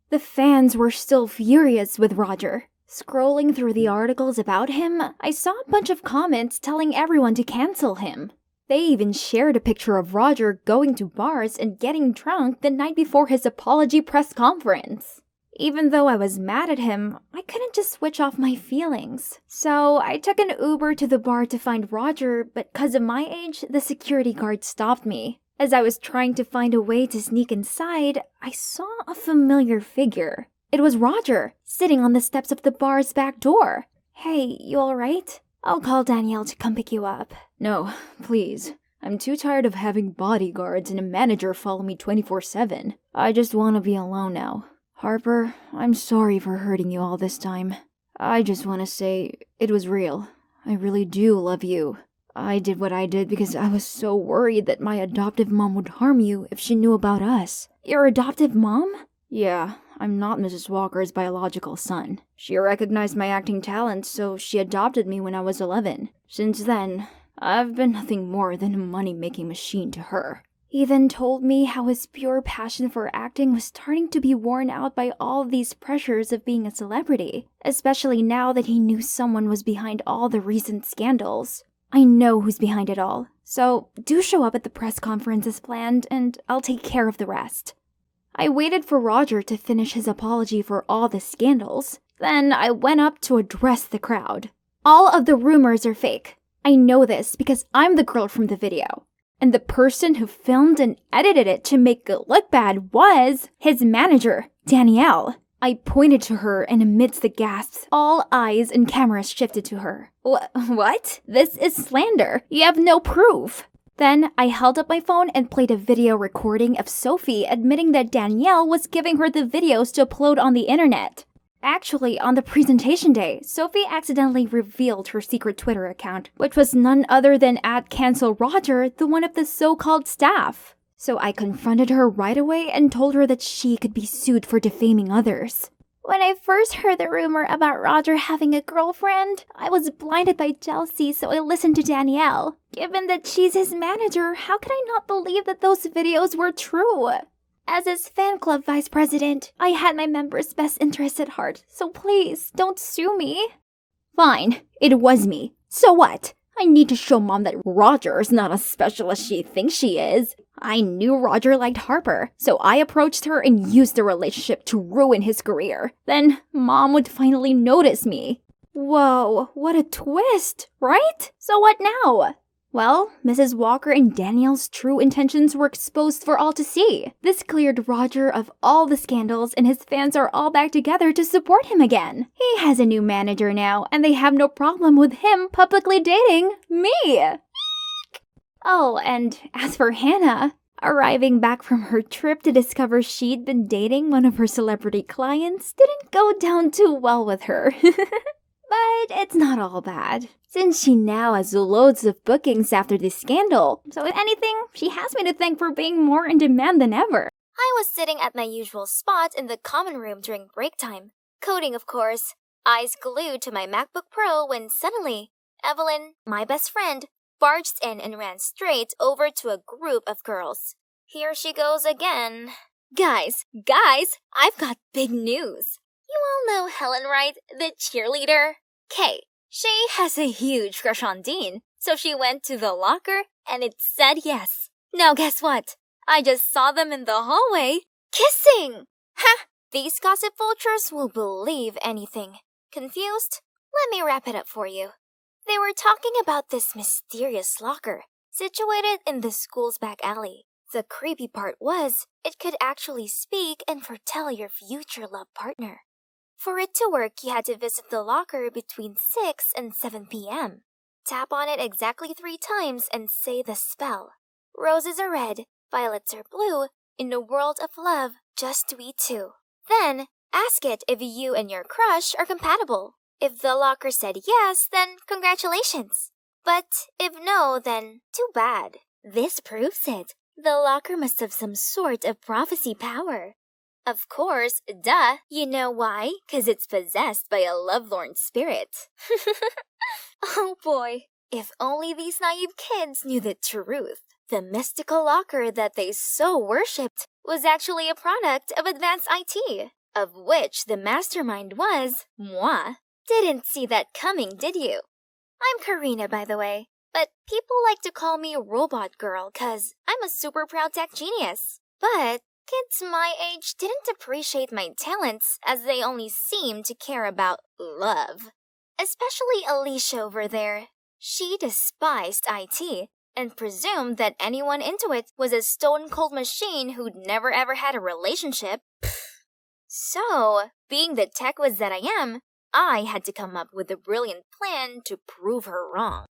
The fans were still furious with Roger. Scrolling through the articles about him, I saw a bunch of comments telling everyone to cancel him. They even shared a picture of Roger going to bars and getting drunk the night before his apology press conference. Even though I was mad at him, I couldn't just switch off my feelings. So I took an Uber to the bar to find Roger, but because of my age, the security guard stopped me. As I was trying to find a way to sneak inside, I saw a familiar figure. It was Roger, sitting on the steps of the bar's back door. Hey, you alright? I'll call Danielle to come pick you up. No, please. I'm too tired of having bodyguards and a manager follow me 24/7. I just want to be alone now. Harper, I'm sorry for hurting you all this time. I just want to say it was real. I really do love you. I did what I did because I was so worried that my adoptive mom would harm you if she knew about us. Your adoptive mom? Yeah, I'm not Mrs. Walker's biological son. She recognized my acting talent, so she adopted me when I was 11. Since then, I've been nothing more than a money-making machine to her. He then told me how his pure passion for acting was starting to be worn out by all these pressures of being a celebrity, especially now that he knew someone was behind all the recent scandals. I know who's behind it all, so do show up at the press conference as planned, and I'll take care of the rest. I waited for Roger to finish his apology for all the scandals. Then I went up to address the crowd. All of the rumors are fake. I know this because I'm the girl from the video. And the person who filmed and edited it to make it look bad was his manager, Danielle. I pointed to her, and amidst the gasps, all eyes and cameras shifted to her. What? This is slander. You have no proof. Then I held up my phone and played a video recording of Sophie admitting that Danielle was giving her the videos to upload on the internet. Actually, on the presentation day, Sophie accidentally revealed her secret Twitter account, which was none other than @CancelRoger, the one of the so-called staff. So I confronted her right away and told her that she could be sued for defaming others. When I first heard the rumor about Roger having a girlfriend, I was blinded by jealousy, so I listened to Danielle. Given that she's his manager, how could I not believe that those videos were true? As his fan club vice president, I had my members' best interests at heart, so please, don't sue me. Fine, it was me. So what? I need to show Mom that Roger is not as special as she thinks she is. I knew Roger liked Harper, so I approached her and used the relationship to ruin his career. Then Mom would finally notice me. Whoa, what a twist, right? So what now? Well, Mrs. Walker and Danielle's true intentions were exposed for all to see. This cleared Roger of all the scandals, and his fans are all back together to support him again. He has a new manager now, and they have no problem with him publicly dating me. Oh, and as for Hannah, arriving back from her trip to discover she'd been dating one of her celebrity clients didn't go down too well with her. But it's not all bad, since she now has loads of bookings after this scandal. So if anything, she has me to thank for being more in demand than ever. I was sitting at my usual spot in the common room during break time, coding of course, eyes glued to my MacBook Pro when suddenly, Evelyn, my best friend, barged in and ran straight over to a group of girls. Here she goes again. Guys, I've got big news. You all know Helen, right? The cheerleader? Kay. She has a huge crush on Dean, so she went to the locker and it said yes. Now guess what? I just saw them in the hallway kissing! Ha! These gossip vultures will believe anything. Confused? Let me wrap it up for you. They were talking about this mysterious locker, situated in the school's back alley. The creepy part was, it could actually speak and foretell your future love partner. For it to work, you had to visit the locker between 6 and 7 p.m. Tap on it exactly 3 times and say the spell. Roses are red, violets are blue, in a world of love, just we two. Then, ask it if you and your crush are compatible. If the locker said yes, then congratulations. But if no, then too bad. This proves it. The locker must have some sort of prophecy power. Of course, duh. You know why? 'Cause it's possessed by a lovelorn spirit. Oh boy. If only these naive kids knew the truth. The mystical locker that they so worshipped was actually a product of advanced IT, of which the mastermind was moi. Didn't see that coming, did you? I'm Karina, by the way, but people like to call me Robot Girl 'cause I'm a super proud tech genius. But kids my age didn't appreciate my talents as they only seemed to care about love. Especially Alicia over there. She despised IT and presumed that anyone into it was a stone-cold machine who'd never ever had a relationship. So, being the tech whiz that I am, I had to come up with a brilliant plan to prove her wrong.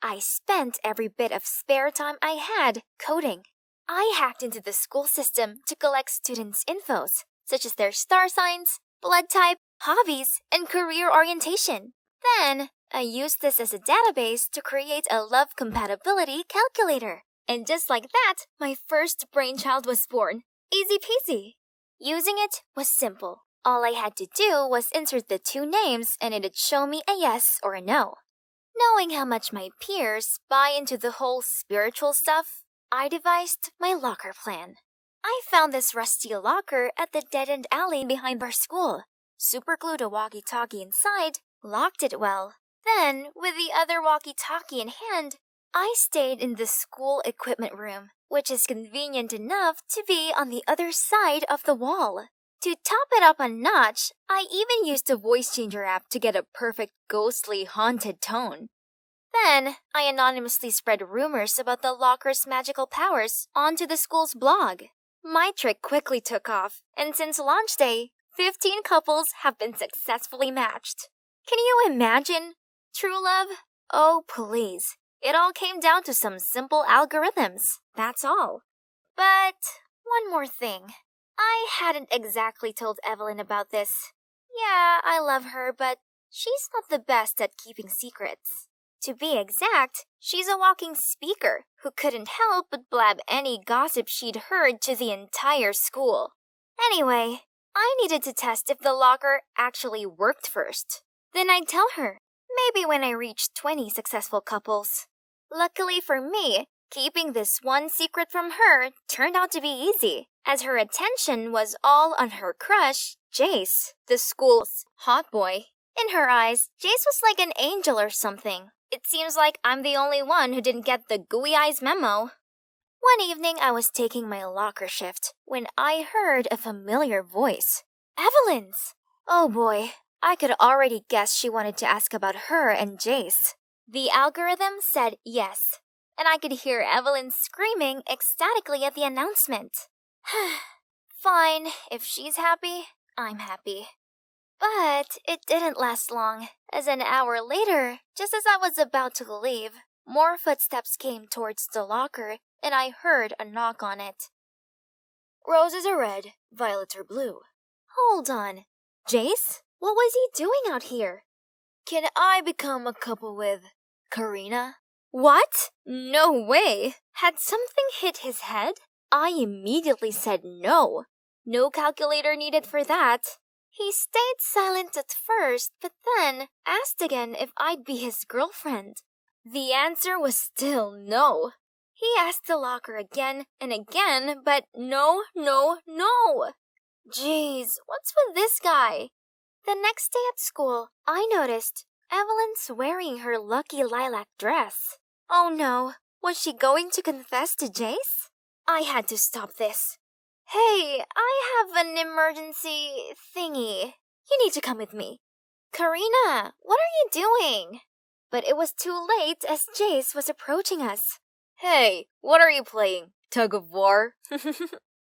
I spent every bit of spare time I had coding. I hacked into the school system to collect students' infos, such as their star signs, blood type, hobbies, and career orientation. Then, I used this as a database to create a love compatibility calculator. And just like that, my first brainchild was born. Easy peasy. Using it was simple. All I had to do was insert the two names and it'd show me a yes or a no. Knowing how much my peers buy into the whole spiritual stuff, I devised my locker plan. I found this rusty locker at the dead-end alley behind our school, superglued a walkie-talkie inside, locked it well. Then, with the other walkie-talkie in hand, I stayed in the school equipment room, which is convenient enough to be on the other side of the wall. To top it up a notch, I even used a voice changer app to get a perfect ghostly haunted tone. Then, I anonymously spread rumors about the locker's magical powers onto the school's blog. My trick quickly took off, and since launch day, 15 couples have been successfully matched. Can you imagine? True love? Oh, please. It all came down to some simple algorithms, that's all. But one more thing. I hadn't exactly told Evelyn about this. Yeah, I love her, but she's not the best at keeping secrets. To be exact, she's a walking speaker who couldn't help but blab any gossip she'd heard to the entire school. Anyway, I needed to test if the locker actually worked first. Then I'd tell her, maybe when I reached 20 successful couples. Luckily for me, keeping this one secret from her turned out to be easy, as her attention was all on her crush, Jace, the school's hot boy. In her eyes, Jace was like an angel or something. It seems like I'm the only one who didn't get the gooey eyes memo. One evening, I was taking my locker shift when I heard a familiar voice. Evelyn's! Oh boy, I could already guess she wanted to ask about her and Jace. The algorithm said yes, and I could hear Evelyn screaming ecstatically at the announcement. Fine, if she's happy, I'm happy. But it didn't last long, as an hour later, just as I was about to leave, more footsteps came towards the locker, and I heard a knock on it. Roses are red, violets are blue. Hold on. Jace? What was he doing out here? Can I become a couple with Karina? What? No way! Had something hit his head? I immediately said no. No calculator needed for that. He stayed silent at first, but then asked again if I'd be his girlfriend. The answer was still no. He asked the locker again and again, but no. Jeez, what's with this guy? The next day at school, I noticed Evelyn's wearing her lucky lilac dress. Oh no, was she going to confess to Jace? I had to stop this. Hey, I have an emergency thingy. You need to come with me. Karina, what are you doing? But it was too late as Jace was approaching us. Hey, what are you playing? Tug of war?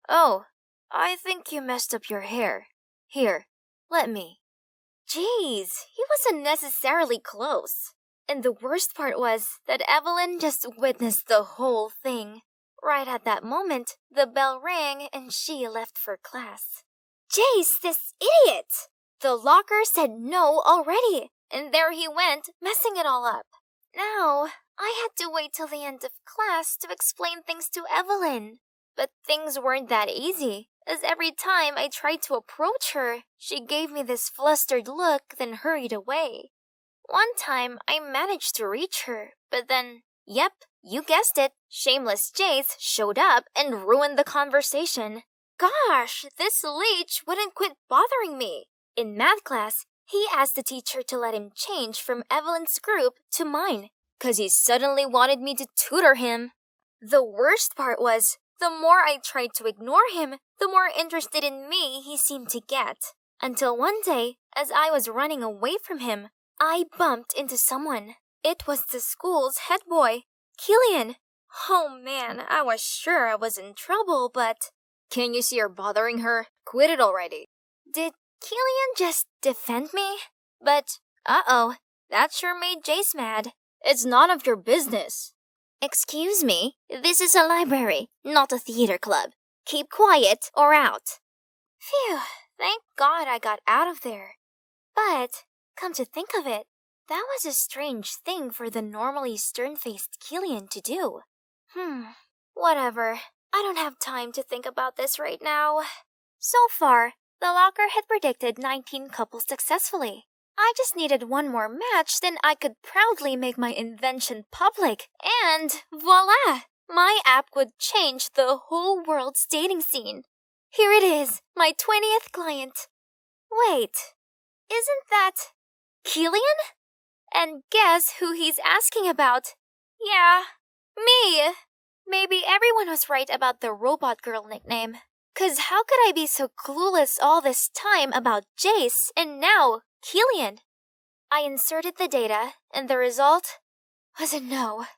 Oh, I think you messed up your hair. Here, let me. Jeez, he was unnecessarily close. And the worst part was that Evelyn just witnessed the whole thing. Right at that moment, the bell rang and she left for class. Jace, this idiot! The locker said no already, and there he went, messing it all up. Now, I had to wait till the end of class to explain things to Evelyn. But things weren't that easy, as every time I tried to approach her, she gave me this flustered look, then hurried away. One time, I managed to reach her, but then, yep, you guessed it, Shameless Jace showed up and ruined the conversation. Gosh, this leech wouldn't quit bothering me. In math class, he asked the teacher to let him change from Evelyn's group to mine, 'cause he suddenly wanted me to tutor him. The worst part was, the more I tried to ignore him, the more interested in me he seemed to get. Until one day, as I was running away from him, I bumped into someone. It was the school's head boy, Killian. Oh man, I was sure I was in trouble, but... Can you see her bothering her? Quit it already. Did Killian just defend me? But, uh-oh, that sure made Jace mad. It's none of your business. Excuse me, this is a library, not a theater club. Keep quiet or out. Phew, thank God I got out of there. But, come to think of it, that was a strange thing for the normally stern-faced Killian to do. Whatever. I don't have time to think about this right now. So far, the locker had predicted 19 couples successfully. I just needed one more match, then I could proudly make my invention public, and voila! My app would change the whole world's dating scene. Here it is, my 20th client. Wait, isn't that Killian? And guess who he's asking about? Yeah, me! Maybe everyone was right about the robot girl nickname. 'Cause how could I be so clueless all this time about Jace and now Killian? I inserted the data, and the result was a no.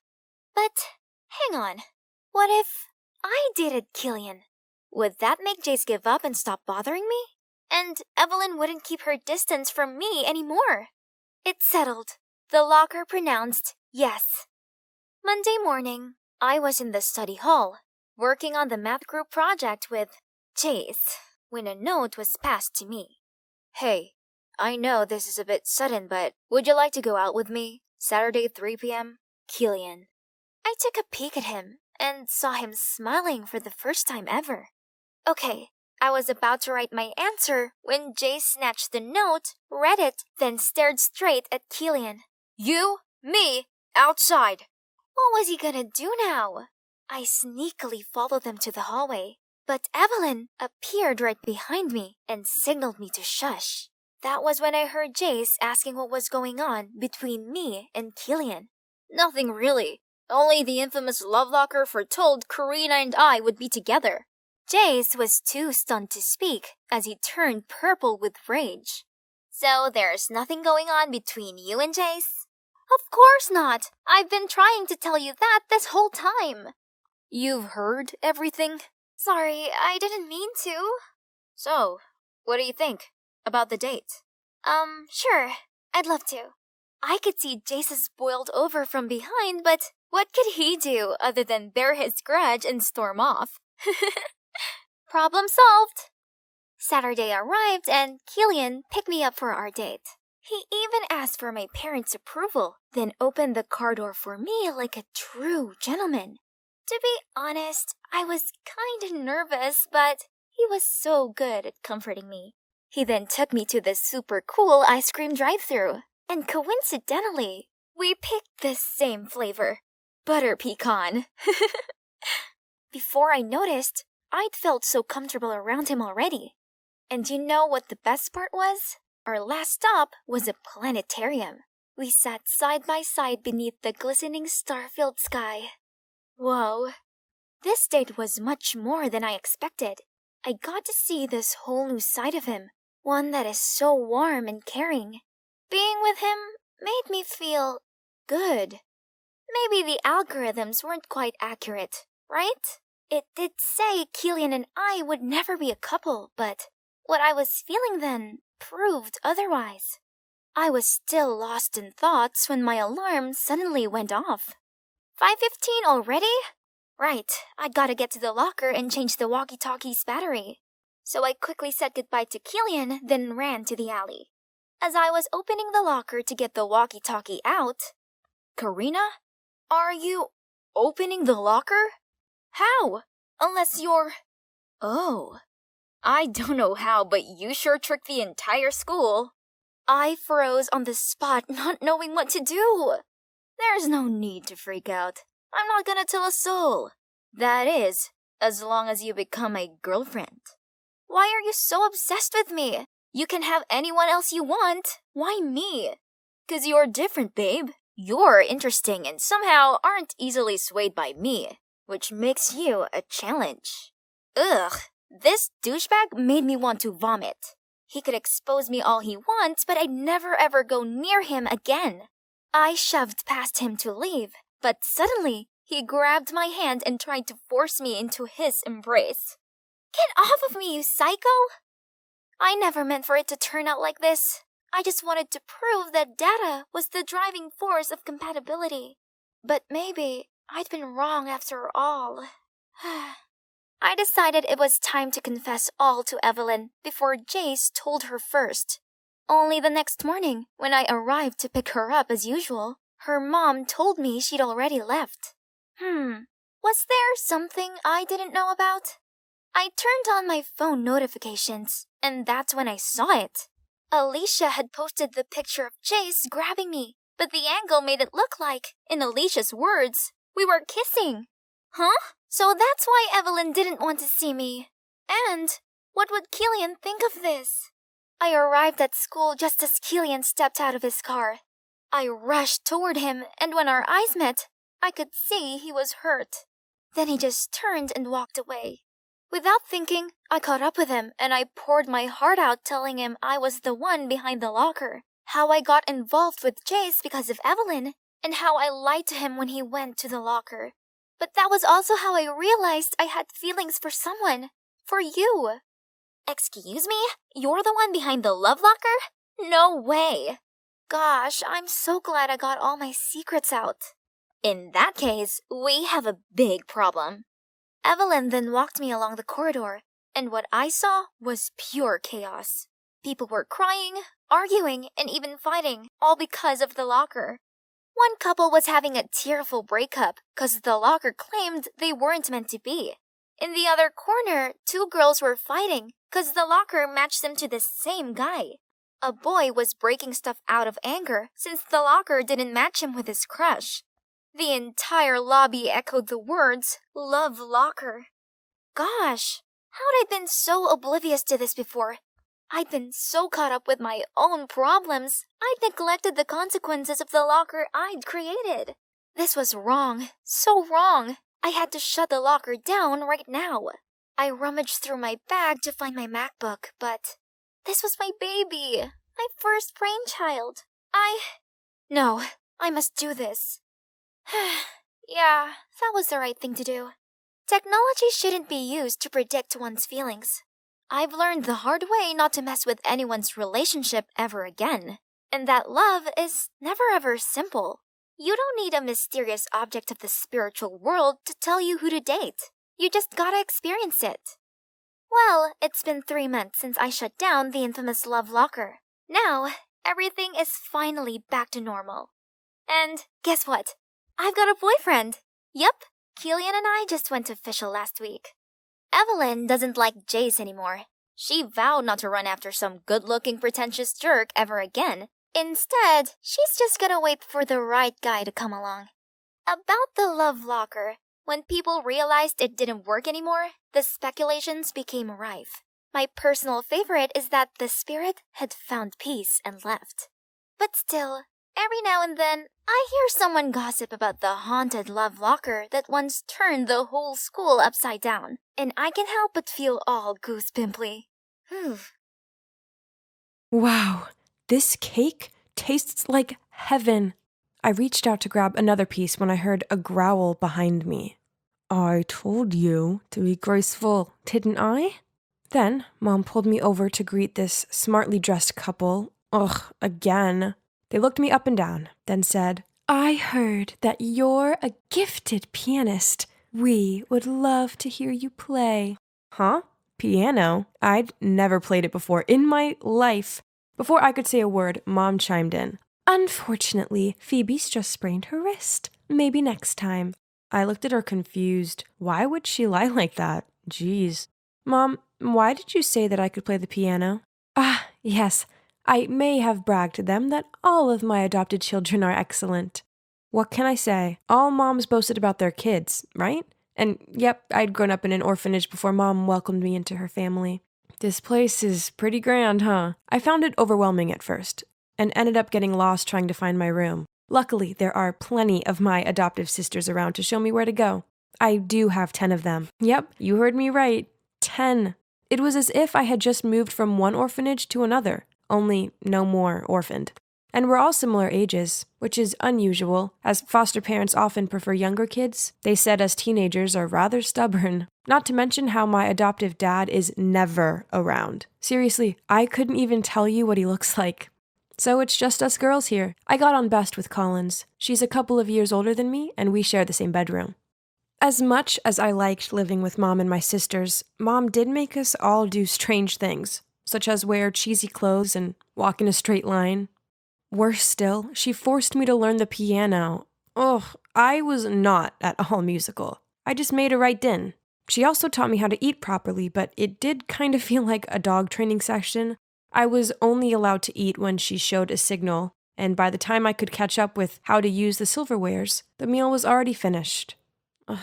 But hang on, what if I dated Killian? Would that make Jace give up and stop bothering me? And Evelyn wouldn't keep her distance from me anymore. It's settled. The locker pronounced yes. Monday morning, I was in the study hall, working on the math group project with Jace, when a note was passed to me. Hey, I know this is a bit sudden, but would you like to go out with me? Saturday 3 p.m.? Killian. I took a peek at him and saw him smiling for the first time ever. Okay, I was about to write my answer when Jace snatched the note, read it, then stared straight at Killian. You, me, outside. What was he gonna do now? I sneakily followed them to the hallway, but Evelyn appeared right behind me and signaled me to shush. That was when I heard Jace asking what was going on between me and Killian. Nothing really. Only the infamous love locker foretold Karina and I would be together. Jace was too stunned to speak as he turned purple with rage. So there's nothing going on between you and Jace? Of course not! I've been trying to tell you that this whole time. You've heard everything? Sorry, I didn't mean to. So, what do you think about the date? Sure. I'd love to. I could see Jace's boiled over from behind, but what could he do other than bear his grudge and storm off? Problem solved! Saturday arrived and Killian picked me up for our date. He even asked for my parents' approval, then opened the car door for me like a true gentleman. To be honest, I was kinda nervous, but he was so good at comforting me. He then took me to the super cool ice cream drive-thru, and coincidentally, we picked the same flavor. Butter pecan. Before I noticed, I'd felt so comfortable around him already. And you know what the best part was? Our last stop was a planetarium. We sat side by side beneath the glistening star-filled sky. Whoa. This date was much more than I expected. I got to see this whole new side of him, one that is so warm and caring. Being with him made me feel good. Maybe the algorithms weren't quite accurate, right? It did say Killian and I would never be a couple, but what I was feeling then proved otherwise. I was still lost in thoughts when my alarm suddenly went off. 5:15 already? Right, I gotta get to the locker and change the walkie-talkie's battery. So I quickly said goodbye to Killian, then ran to the alley. As I was opening the locker to get the walkie-talkie out, Karina? Are you opening the locker? How? Unless you're... Oh. I don't know how, but you sure tricked the entire school. I froze on the spot, not knowing what to do. There's no need to freak out. I'm not gonna tell a soul. That is, as long as you become my girlfriend. Why are you so obsessed with me? You can have anyone else you want. Why me? 'Cause you're different, babe. You're interesting and somehow aren't easily swayed by me, which makes you a challenge. Ugh, this douchebag made me want to vomit. He could expose me all he wants, but I'd never ever go near him again. I shoved past him to leave, but suddenly he grabbed my hand and tried to force me into his embrace. Get off of me, you psycho! I never meant for it to turn out like this. I just wanted to prove that data was the driving force of compatibility. But maybe I'd been wrong after all. I decided it was time to confess all to Evelyn before Jace told her first. Only the next morning, when I arrived to pick her up as usual, her mom told me she'd already left. Was there something I didn't know about? I turned on my phone notifications, and that's when I saw it. Alicia had posted the picture of Jace grabbing me, but the angle made it look like, in Alicia's words, we were kissing. Huh? So that's why Evelyn didn't want to see me. And what would Killian think of this? I arrived at school just as Killian stepped out of his car. I rushed toward him, and when our eyes met, I could see he was hurt. Then he just turned and walked away. Without thinking, I caught up with him and I poured my heart out telling him I was the one behind the locker, how I got involved with Jace because of Evelyn, and how I lied to him when he went to the locker. But that was also how I realized I had feelings for someone. For you. Excuse me? You're the one behind the love locker? No way. Gosh, I'm so glad I got all my secrets out. In that case, we have a big problem. Evelyn then walked me along the corridor, and what I saw was pure chaos. People were crying, arguing, and even fighting, all because of the locker. One couple was having a tearful breakup because the locker claimed they weren't meant to be. In the other corner, two girls were fighting because the locker matched them to the same guy. A boy was breaking stuff out of anger since the locker didn't match him with his crush. The entire lobby echoed the words, "Love Locker." Gosh, how'd I been so oblivious to this before? I'd been so caught up with my own problems, I'd neglected the consequences of the locker I'd created. This was wrong, so wrong. I had to shut the locker down right now. I rummaged through my bag to find my MacBook, but this was my baby, my first brainchild. No, I must do this. Yeah, that was the right thing to do. Technology shouldn't be used to predict one's feelings. I've learned the hard way not to mess with anyone's relationship ever again, and that love is never ever simple. You don't need a mysterious object of the spiritual world to tell you who to date. You just gotta experience it. Well, it's been 3 months since I shut down the infamous love locker. Now, everything is finally back to normal. And guess what? I've got a boyfriend. Yup, Killian and I just went official last week. Evelyn doesn't like Jace anymore. She vowed not to run after some good-looking pretentious jerk ever again. Instead, she's just gonna wait for the right guy to come along. About the love locker, when people realized it didn't work anymore, the speculations became rife. My personal favorite is that the spirit had found peace and left. But still, every now and then, I hear someone gossip about the haunted love locker that once turned the whole school upside down, and I can help but feel all goosepimply. Wow, this cake tastes like heaven. I reached out to grab another piece when I heard a growl behind me. I told you to be graceful, didn't I? Then Mom pulled me over to greet this smartly dressed couple. Ugh, again. They looked me up and down, then said, I heard that you're a gifted pianist. We would love to hear you play. Huh? Piano? I'd never played it before in my life. Before I could say a word, Mom chimed in. Unfortunately, Phoebe's just sprained her wrist. Maybe next time. I looked at her confused. Why would she lie like that? Jeez. Mom, why did you say that I could play the piano? Ah, yes. I may have bragged to them that all of my adopted children are excellent. What can I say? All moms boasted about their kids, right? And yep, I'd grown up in an orphanage before Mom welcomed me into her family. This place is pretty grand, huh? I found it overwhelming at first, and ended up getting lost trying to find my room. Luckily, there are plenty of my adoptive sisters around to show me where to go. I do have 10 of them. Yep, you heard me right. 10. It was as if I had just moved from one orphanage to another, only no more orphaned. And we're all similar ages, which is unusual, as foster parents often prefer younger kids. They said us teenagers are rather stubborn. Not to mention how my adoptive dad is never around. Seriously, I couldn't even tell you what he looks like. So it's just us girls here. I got on best with Collins. She's a couple of years older than me, and we share the same bedroom. As much as I liked living with Mom and my sisters, Mom did make us all do strange things, such as wear cheesy clothes and walk in a straight line. Worse still, she forced me to learn the piano. Ugh, I was not at all musical. I just made a right din. She also taught me how to eat properly, but it did kind of feel like a dog training session. I was only allowed to eat when she showed a signal, and by the time I could catch up with how to use the silverwares, the meal was already finished. Ugh.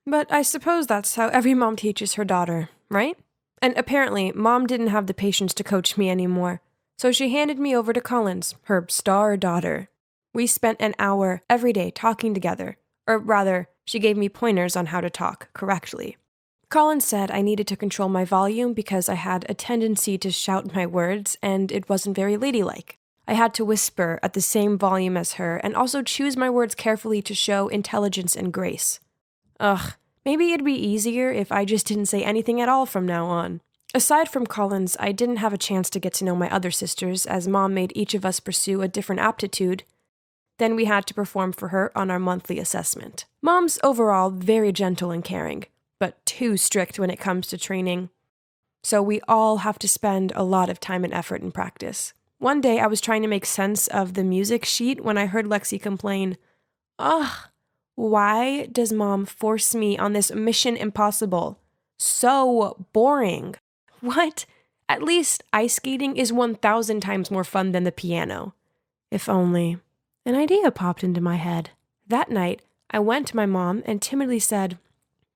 But I suppose that's how every mom teaches her daughter, right? And apparently, Mom didn't have the patience to coach me anymore, so she handed me over to Collins, her star daughter. We spent an hour every day talking together, or rather, she gave me pointers on how to talk correctly. Collins said I needed to control my volume because I had a tendency to shout my words, and it wasn't very ladylike. I had to whisper at the same volume as her, and also choose my words carefully to show intelligence and grace. Ugh, maybe it'd be easier if I just didn't say anything at all from now on. Aside from Collins, I didn't have a chance to get to know my other sisters, as Mom made each of us pursue a different aptitude. Then we had to perform for her on our monthly assessment. Mom's overall very gentle and caring, but too strict when it comes to training. So we all have to spend a lot of time and effort in practice. One day I was trying to make sense of the music sheet when I heard Lexi complain, "Ugh, why does Mom force me on this mission impossible? So boring." What? At least ice skating is 1,000 times more fun than the piano. If only. An idea popped into my head. That night, I went to my mom and timidly said,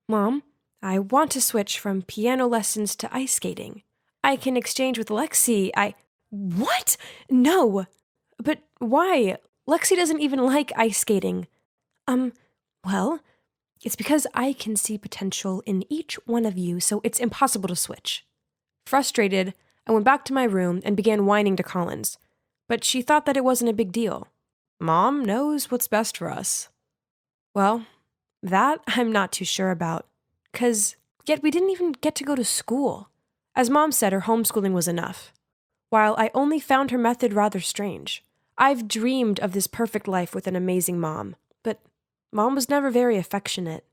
"Mom, I want to switch from piano lessons to ice skating. I can exchange with Lexi. What? No. But why? Lexi doesn't even like ice skating. Well, it's because I can see potential in each one of you, so it's impossible to switch." Frustrated, I went back to my room and began whining to Collins, but she thought that it wasn't a big deal. Mom knows what's best for us. Well, that I'm not too sure about, yet we didn't even get to go to school. As Mom said, her homeschooling was enough. While I only found her method rather strange, I've dreamed of this perfect life with an amazing mom, but Mom was never very affectionate.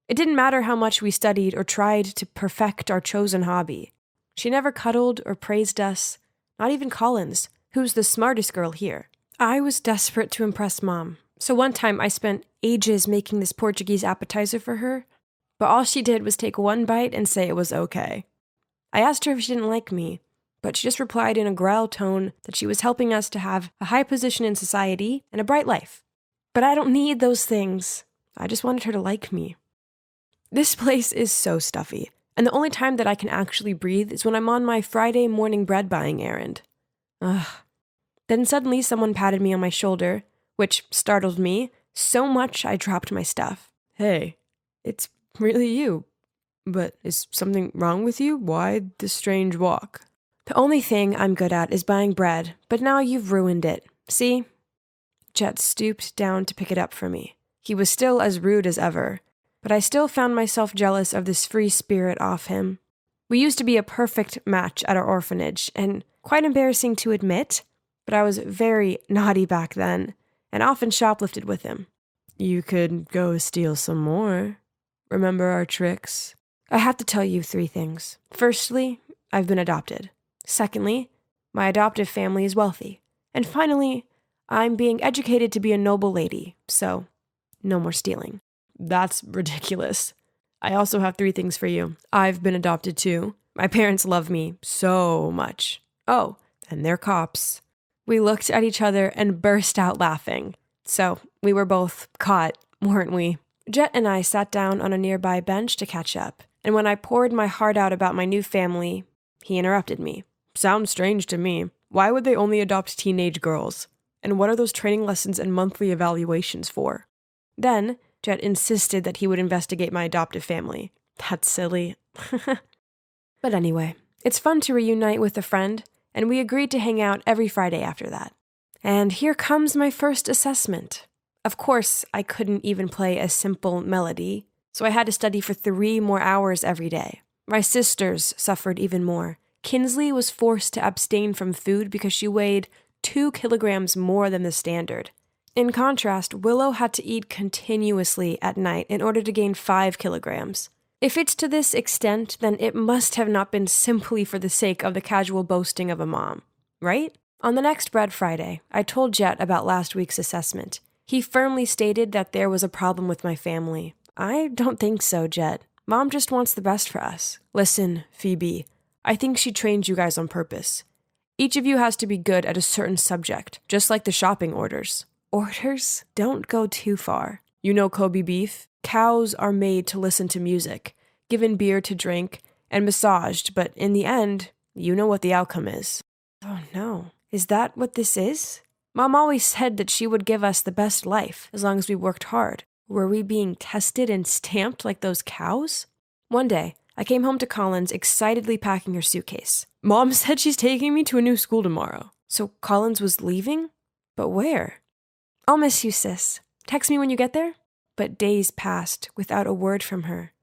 It didn't matter how much we studied or tried to perfect our chosen hobby. She never cuddled or praised us, not even Collins, who's the smartest girl here. I was desperate to impress Mom, so one time I spent ages making this Portuguese appetizer for her, but all she did was take one bite and say it was okay. I asked her if she didn't like me, but she just replied in a growl tone that she was helping us to have a high position in society and a bright life. But I don't need those things. I just wanted her to like me. This place is so stuffy, and the only time that I can actually breathe is when I'm on my Friday morning bread buying errand. Ugh. Then suddenly someone patted me on my shoulder, which startled me so much I dropped my stuff. "Hey, it's really you. But is something wrong with you? Why the strange walk?" "The only thing I'm good at is buying bread, but now you've ruined it. See?" Jet stooped down to pick it up for me. He was still as rude as ever, but I still found myself jealous of this free spirit off him. We used to be a perfect match at our orphanage, and quite embarrassing to admit, but I was very naughty back then, and often shoplifted with him. "You could go steal some more. Remember our tricks?" I have to tell you 3 things. Firstly, I've been adopted. Secondly, my adoptive family is wealthy. And finally, I'm being educated to be a noble lady, so no more stealing. That's ridiculous. I also have 3 things for you. I've been adopted too. My parents love me so much. Oh, and they're cops. We looked at each other and burst out laughing. So we were both caught, weren't we? Jet and I sat down on a nearby bench to catch up. And when I poured my heart out about my new family, he interrupted me. Sounds strange to me. Why would they only adopt teenage girls? And what are those training lessons and monthly evaluations for? Then, Jet insisted that he would investigate my adoptive family. That's silly. But anyway, it's fun to reunite with a friend, and we agreed to hang out every Friday after that. And here comes my first assessment. Of course, I couldn't even play a simple melody, so I had to study for 3 more hours every day. My sisters suffered even more. Kinsley was forced to abstain from food because she weighed 2 kilograms more than the standard. In contrast, Willow had to eat continuously at night in order to gain 5 kilograms. If it's to this extent, then it must have not been simply for the sake of the casual boasting of a mom, right? On the next Bread Friday, I told Jet about last week's assessment. He firmly stated that there was a problem with my family. I don't think so, Jet. Mom just wants the best for us. Listen, Phoebe, I think she trained you guys on purpose. Each of you has to be good at a certain subject, just like the shopping orders. Orders? Don't go too far. You know Kobe beef? Cows are made to listen to music, given beer to drink, and massaged, but in the end, you know what the outcome is. Oh no, is that what this is? Mom always said that she would give us the best life, as long as we worked hard. Were we being tested and stamped like those cows? One day, I came home to Collins excitedly packing her suitcase. Mom said she's taking me to a new school tomorrow. So Collins was leaving? But where? I'll miss you, sis. Text me when you get there? But days passed without a word from her.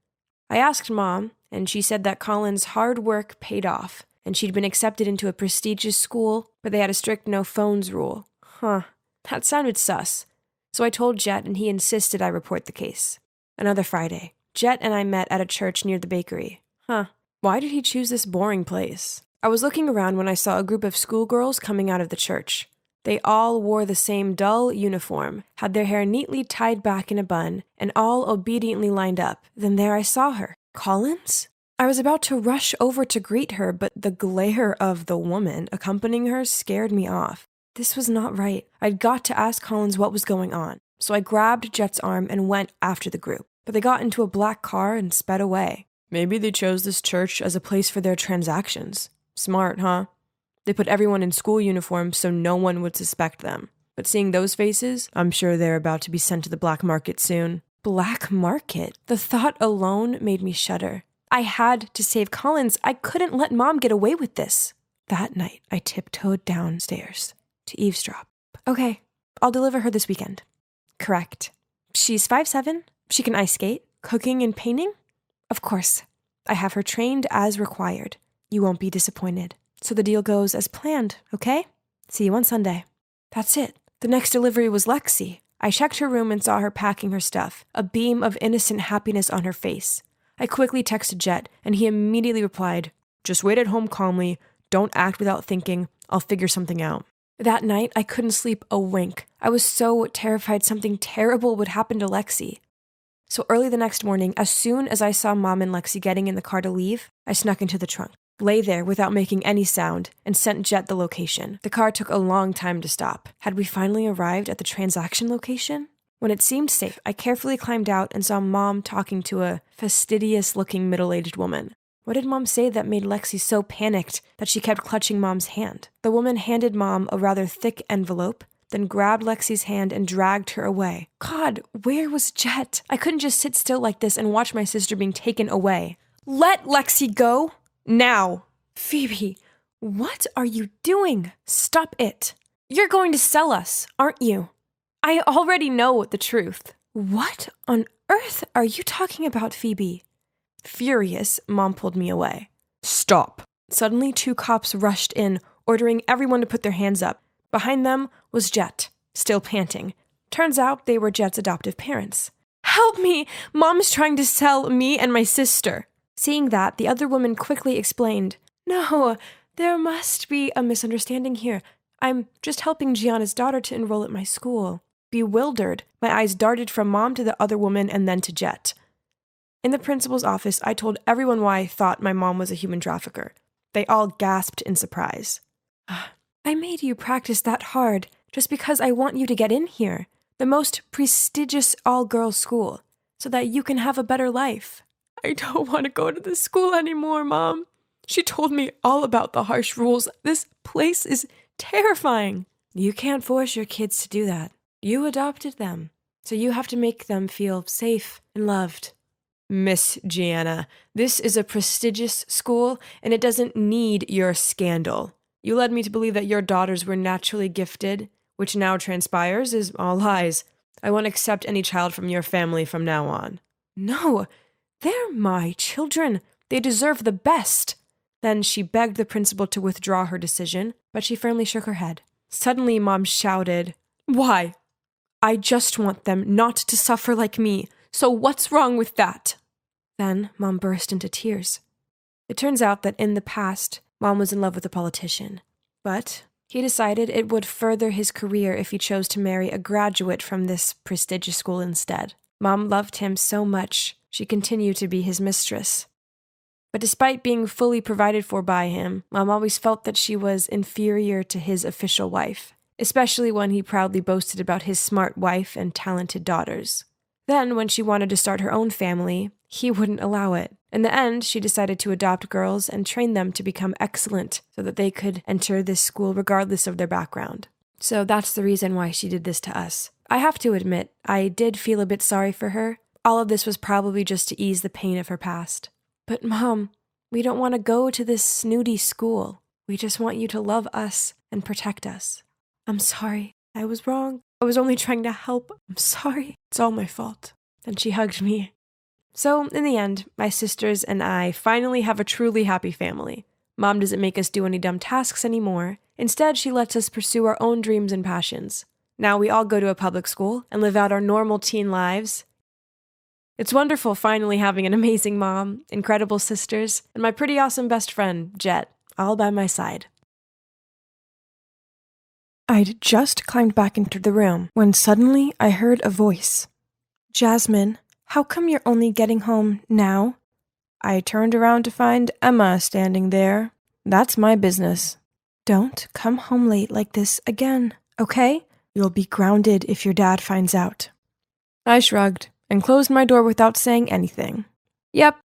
I asked Mom, and she said that Collins' hard work paid off, and she'd been accepted into a prestigious school, but they had a strict no phones rule. Huh, that sounded sus. So I told Jet, and he insisted I report the case. Another Friday, Jet and I met at a church near the bakery. Why did he choose this boring place? I was looking around when I saw a group of schoolgirls coming out of the church. They all wore the same dull uniform, had their hair neatly tied back in a bun, and all obediently lined up. Then there I saw her. Collins? I was about to rush over to greet her, but the glare of the woman accompanying her scared me off. This was not right. I'd got to ask Collins what was going on. So I grabbed Jet's arm and went after the group. But they got into a black car and sped away. Maybe they chose this church as a place for their transactions. Smart, huh? They put everyone in school uniforms so no one would suspect them. But seeing those faces, I'm sure they're about to be sent to the black market soon. Black market? The thought alone made me shudder. I had to save Collins. I couldn't let Mom get away with this. That night, I tiptoed downstairs to eavesdrop. Okay, I'll deliver her this weekend. Correct. She's 5'7". She can ice skate, cooking and painting. Of course, I have her trained as required. You won't be disappointed. So the deal goes as planned, okay? See you on Sunday. That's it. The next delivery was Lexi. I checked her room and saw her packing her stuff, a beam of innocent happiness on her face. I quickly texted Jet, and he immediately replied, "Just wait at home calmly. Don't act without thinking. I'll figure something out." That night, I couldn't sleep a wink. I was so terrified something terrible would happen to Lexi. So early the next morning, as soon as I saw Mom and Lexi getting in the car to leave, I snuck into the trunk, lay there without making any sound, and sent Jet the location. The car took a long time to stop. Had we finally arrived at the transaction location? When it seemed safe, I carefully climbed out and saw Mom talking to a fastidious-looking middle-aged woman. What did Mom say that made Lexi so panicked that she kept clutching Mom's hand? The woman handed Mom a rather thick envelope, then grabbed Lexi's hand and dragged her away. God, where was Jet? I couldn't just sit still like this and watch my sister being taken away. Let Lexi go! Now! Phoebe, what are you doing? Stop it. You're going to sell us, aren't you? I already know the truth. What on earth are you talking about, Phoebe? Furious, Mom pulled me away. Stop. Suddenly, 2 cops rushed in, ordering everyone to put their hands up. Behind them was Jet, still panting. Turns out they were Jet's adoptive parents. Help me! Mom's trying to sell me and my sister. Seeing that, the other woman quickly explained, "No, there must be a misunderstanding here. I'm just helping Gianna's daughter to enroll at my school." Bewildered, my eyes darted from Mom to the other woman and then to Jet. In the principal's office, I told everyone why I thought my mom was a human trafficker. They all gasped in surprise. "I made you practice that hard just because I want you to get in here, the most prestigious all-girls school, so that you can have a better life." "I don't want to go to this school anymore, Mom. She told me all about the harsh rules. This place is terrifying." "You can't force your kids to do that. You adopted them, so you have to make them feel safe and loved." "Miss Gianna, this is a prestigious school, and it doesn't need your scandal. You led me to believe that your daughters were naturally gifted, which now transpires is all lies. I won't accept any child from your family from now on." "No, they're my children. They deserve the best." Then she begged the principal to withdraw her decision, but she firmly shook her head. Suddenly, Mom shouted, "Why? I just want them not to suffer like me, so what's wrong with that?" Then Mom burst into tears. It turns out that in the past, Mom was in love with a politician, but he decided it would further his career if he chose to marry a graduate from this prestigious school instead. Mom loved him so much, she continued to be his mistress. But despite being fully provided for by him, Mom always felt that she was inferior to his official wife, especially when he proudly boasted about his smart wife and talented daughters. Then, when she wanted to start her own family, he wouldn't allow it. In the end, she decided to adopt girls and train them to become excellent so that they could enter this school regardless of their background. So that's the reason why she did this to us. I have to admit, I did feel a bit sorry for her. All of this was probably just to ease the pain of her past. "But Mom, we don't want to go to this snooty school. We just want you to love us and protect us." "I'm sorry. I was wrong. I was only trying to help. I'm sorry. It's all my fault." Then she hugged me. So, in the end, my sisters and I finally have a truly happy family. Mom doesn't make us do any dumb tasks anymore. Instead, she lets us pursue our own dreams and passions. Now we all go to a public school and live out our normal teen lives. It's wonderful finally having an amazing mom, incredible sisters, and my pretty awesome best friend, Jet, all by my side. I'd just climbed back into the room when suddenly I heard a voice. "Jasmine, how come you're only getting home now?" I turned around to find Emma standing there. "That's my business." "Don't come home late like this again, okay? You'll be grounded if your dad finds out." I shrugged and closed my door without saying anything. Yep,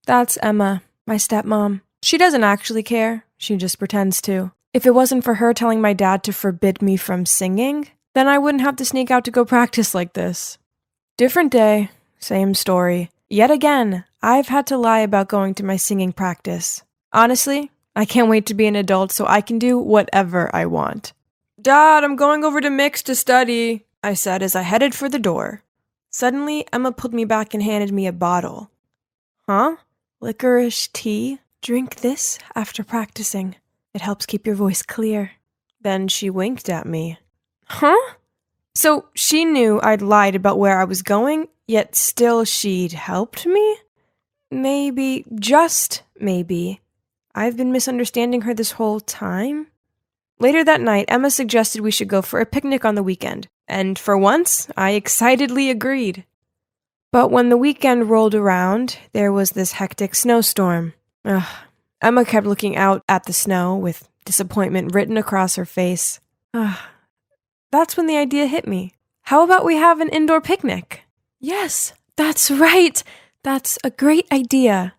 that's Emma, my stepmom. She doesn't actually care, she just pretends to. If it wasn't for her telling my dad to forbid me from singing, then I wouldn't have to sneak out to go practice like this. Different day, same story. Yet again, I've had to lie about going to my singing practice. Honestly, I can't wait to be an adult so I can do whatever I want. "Dad, I'm going over to Mix to study," I said as I headed for the door. Suddenly, Emma pulled me back and handed me a bottle. "Huh? Licorice tea? Drink this after practicing. It helps keep your voice clear." Then she winked at me. Huh? So she knew I'd lied about where I was going, yet still she'd helped me? Maybe, just maybe, I've been misunderstanding her this whole time? Later that night, Emma suggested we should go for a picnic on the weekend, and for once, I excitedly agreed. But when the weekend rolled around, there was this hectic snowstorm. Emma kept looking out at the snow with disappointment written across her face. That's when the idea hit me. How about we have an indoor picnic? Yes, that's right. That's a great idea.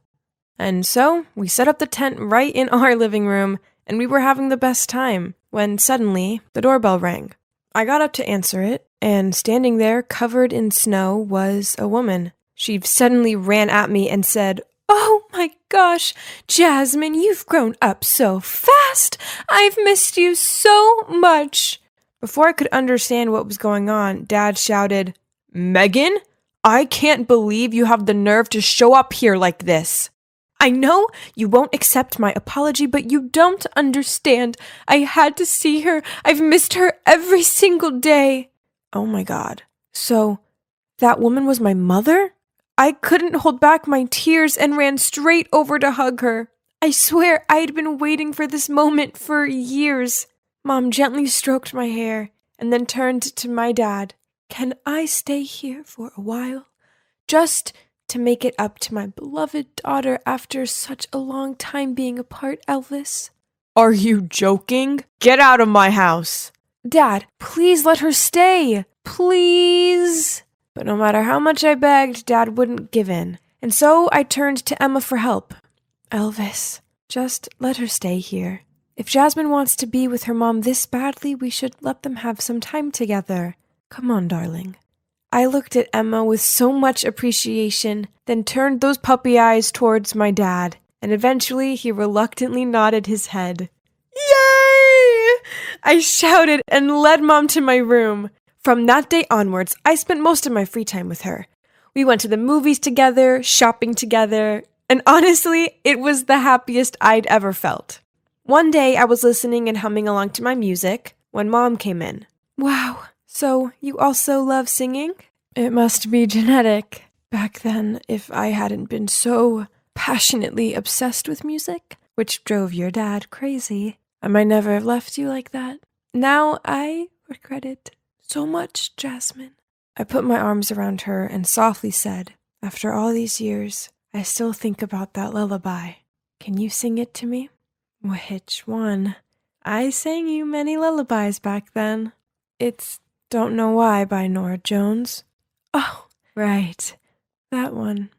And so we set up the tent right in our living room, and we were having the best time when suddenly the doorbell rang. I got up to answer it, and standing there covered in snow was a woman. She suddenly ran at me and said, "Oh my gosh, Jasmine, you've grown up so fast. I've missed you so much." Before I could understand what was going on, Dad shouted, "Megan, I can't believe you have the nerve to show up here like this. I know you won't accept my apology, but you don't understand. I had to see her. I've missed her every single day." Oh my God. So, that woman was my mother? I couldn't hold back my tears and ran straight over to hug her. I swear I'd been waiting for this moment for years. Mom gently stroked my hair and then turned to my dad. Can I stay here for a while? Just to make it up to my beloved daughter after such a long time being apart, Elvis? Are you joking? Get out of my house. Dad, please let her stay. Please. But no matter how much I begged, Dad wouldn't give in. And so I turned to Emma for help. Elvis, just let her stay here. If Jasmine wants to be with her mom this badly, we should let them have some time together. Come on, darling. I looked at Emma with so much appreciation, then turned those puppy eyes towards my dad, and eventually he reluctantly nodded his head. Yay! I shouted and led Mom to my room. From that day onwards, I spent most of my free time with her. We went to the movies together, shopping together, and honestly, it was the happiest I'd ever felt. One day, I was listening and humming along to my music when Mom came in. Wow, so you also love singing? It must be genetic. Back then, if I hadn't been so passionately obsessed with music, which drove your dad crazy, I might never have left you like that. Now I regret it so much, Jasmine. I put my arms around her and softly said, after all these years, I still think about that lullaby. Can you sing it to me? Which one? I sang you many lullabies back then. It's Don't Know Why by Norah Jones. Oh, right. That one.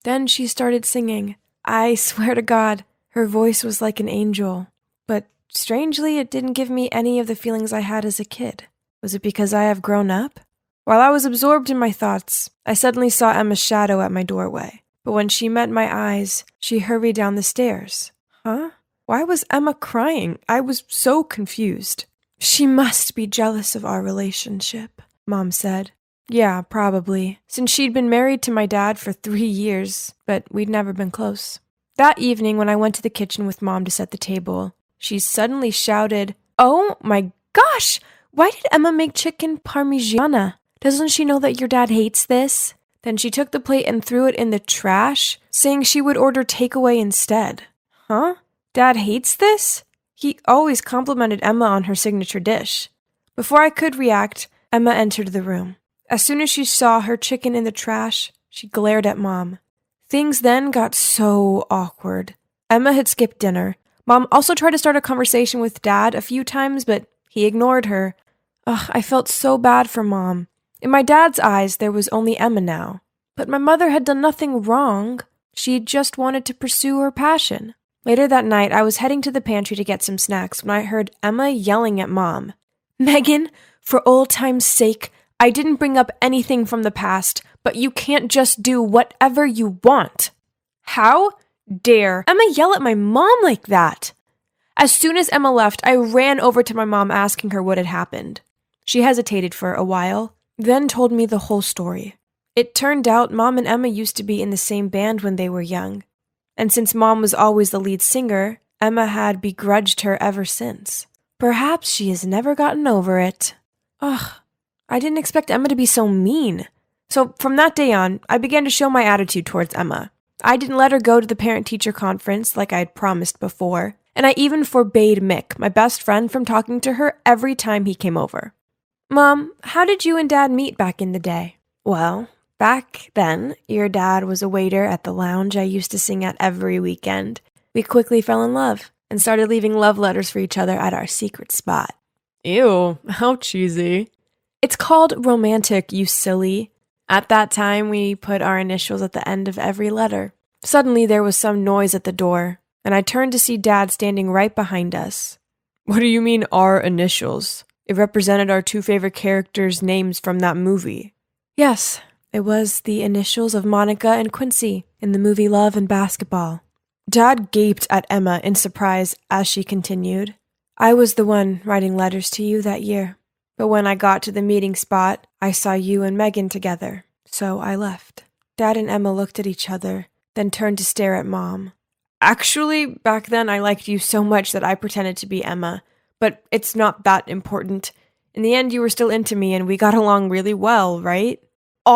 Then she started singing. I swear to God, her voice was like an angel. But strangely, it didn't give me any of the feelings I had as a kid. Was it because I have grown up? While I was absorbed in my thoughts, I suddenly saw Emma's shadow at my doorway. But when she met my eyes, she hurried down the stairs. Huh? Why was Emma crying? I was so confused. She must be jealous of our relationship, Mom said. Yeah, probably, since she'd been married to my dad for 3 years, but we'd never been close. That evening, when I went to the kitchen with Mom to set the table, she suddenly shouted, "Oh my gosh! Why did Emma make chicken parmigiana? Doesn't she know that your dad hates this?" Then she took the plate and threw it in the trash, saying she would order takeaway instead. Huh? Dad hates this? He always complimented Emma on her signature dish. Before I could react, Emma entered the room. As soon as she saw her chicken in the trash, she glared at Mom. Things then got so awkward. Emma had skipped dinner. Mom also tried to start a conversation with Dad a few times, but he ignored her. I felt so bad for Mom. In my dad's eyes, there was only Emma now. But my mother had done nothing wrong. She just wanted to pursue her passion. Later that night, I was heading to the pantry to get some snacks when I heard Emma yelling at Mom. Megan, for old time's sake, I didn't bring up anything from the past, but you can't just do whatever you want. How dare Emma yell at my mom like that? As soon as Emma left, I ran over to my mom asking her what had happened. She hesitated for a while, then told me the whole story. It turned out Mom and Emma used to be in the same band when they were young. And since Mom was always the lead singer, Emma had begrudged her ever since. Perhaps she has never gotten over it. I didn't expect Emma to be so mean. So from that day on, I began to show my attitude towards Emma. I didn't let her go to the parent-teacher conference like I had promised before, and I even forbade Mick, my best friend, from talking to her every time he came over. Mom, how did you and Dad meet back in the day? Well, back then, your dad was a waiter at the lounge I used to sing at every weekend. We quickly fell in love and started leaving love letters for each other at our secret spot. Ew, how cheesy. It's called romantic, you silly. At that time, we put our initials at the end of every letter. Suddenly, there was some noise at the door, and I turned to see Dad standing right behind us. What do you mean, our initials? It represented our 2 favorite characters' names from that movie. Yes, it was the initials of Monica and Quincy in the movie Love and Basketball. Dad gaped at Emma in surprise as she continued. I was the one writing letters to you that year. But when I got to the meeting spot, I saw you and Megan together, so I left. Dad and Emma looked at each other, then turned to stare at Mom. Actually, back then I liked you so much that I pretended to be Emma, but it's not that important. In the end, you were still into me and we got along really well, right?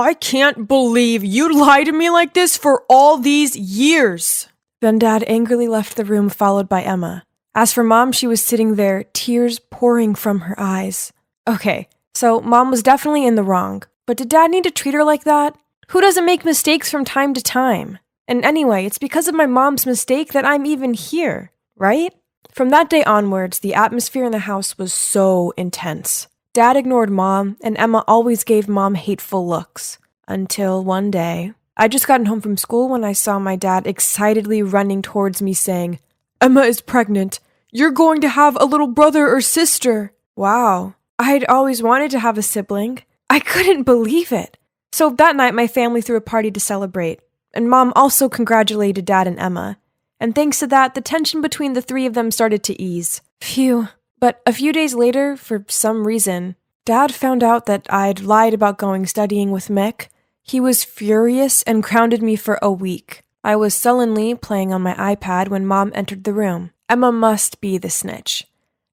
I can't believe you lied to me like this for all these years. Then Dad angrily left the room, followed by Emma. As for Mom, she was sitting there, tears pouring from her eyes. Okay, so Mom was definitely in the wrong, but did Dad need to treat her like that? Who doesn't make mistakes from time to time? And anyway, it's because of my mom's mistake that I'm even here, right? From that day onwards, the atmosphere in the house was so intense. Dad ignored Mom, and Emma always gave Mom hateful looks. Until one day, I'd just gotten home from school when I saw my dad excitedly running towards me saying, "Emma is pregnant. You're going to have a little brother or sister." Wow, I'd always wanted to have a sibling. I couldn't believe it. So that night, my family threw a party to celebrate, and Mom also congratulated Dad and Emma. And thanks to that, the tension between the three of them started to ease. Phew. But a few days later, for some reason, Dad found out that I'd lied about going studying with Mick. He was furious and grounded me for a week. I was sullenly playing on my iPad when Mom entered the room. Emma must be the snitch.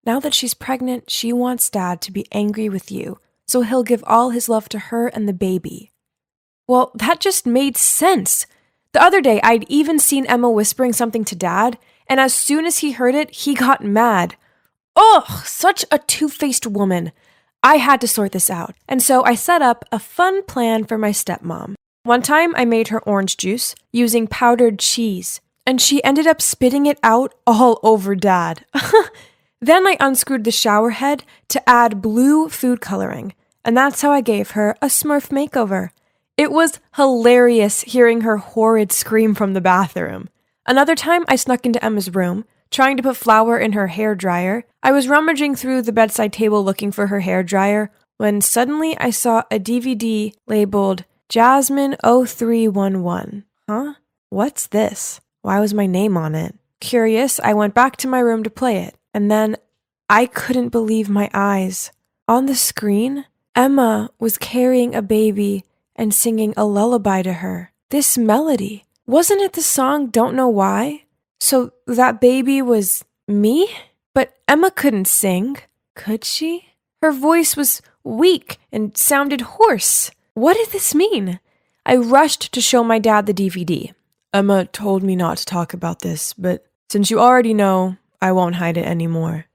Now that she's pregnant, she wants Dad to be angry with you, so he'll give all his love to her and the baby. Well, that just made sense. The other day, I'd even seen Emma whispering something to Dad, and as soon as he heard it, he got mad. Ugh, such a two-faced woman. I had to sort this out, and so I set up a fun plan for my stepmom. One time, I made her orange juice using powdered cheese, and she ended up spitting it out all over Dad. Then I unscrewed the shower head to add blue food coloring, and that's how I gave her a Smurf makeover. It was hilarious hearing her horrid scream from the bathroom. Another time, I snuck into Emma's room, trying to put flour in her hairdryer. I was rummaging through the bedside table looking for her hairdryer when suddenly I saw a DVD labeled Jasmine 0311. Huh? What's this? Why was my name on it? Curious, I went back to my room to play it, and then I couldn't believe my eyes. On the screen, Emma was carrying a baby and singing a lullaby to her. This melody. Wasn't it the song Don't Know Why? So that baby was me? But Emma couldn't sing, could she? Her voice was weak and sounded hoarse. What did this mean? I rushed to show my dad the DVD. Emma told me not to talk about this, but since you already know, I won't hide it anymore.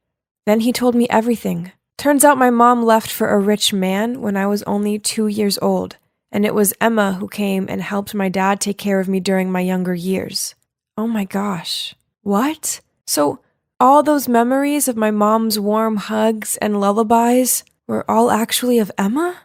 Then he told me everything. Turns out my mom left for a rich man when I was only 2 years old, and it was Emma who came and helped my dad take care of me during my younger years. Oh my gosh. What? So all those memories of my mom's warm hugs and lullabies were all actually of Emma?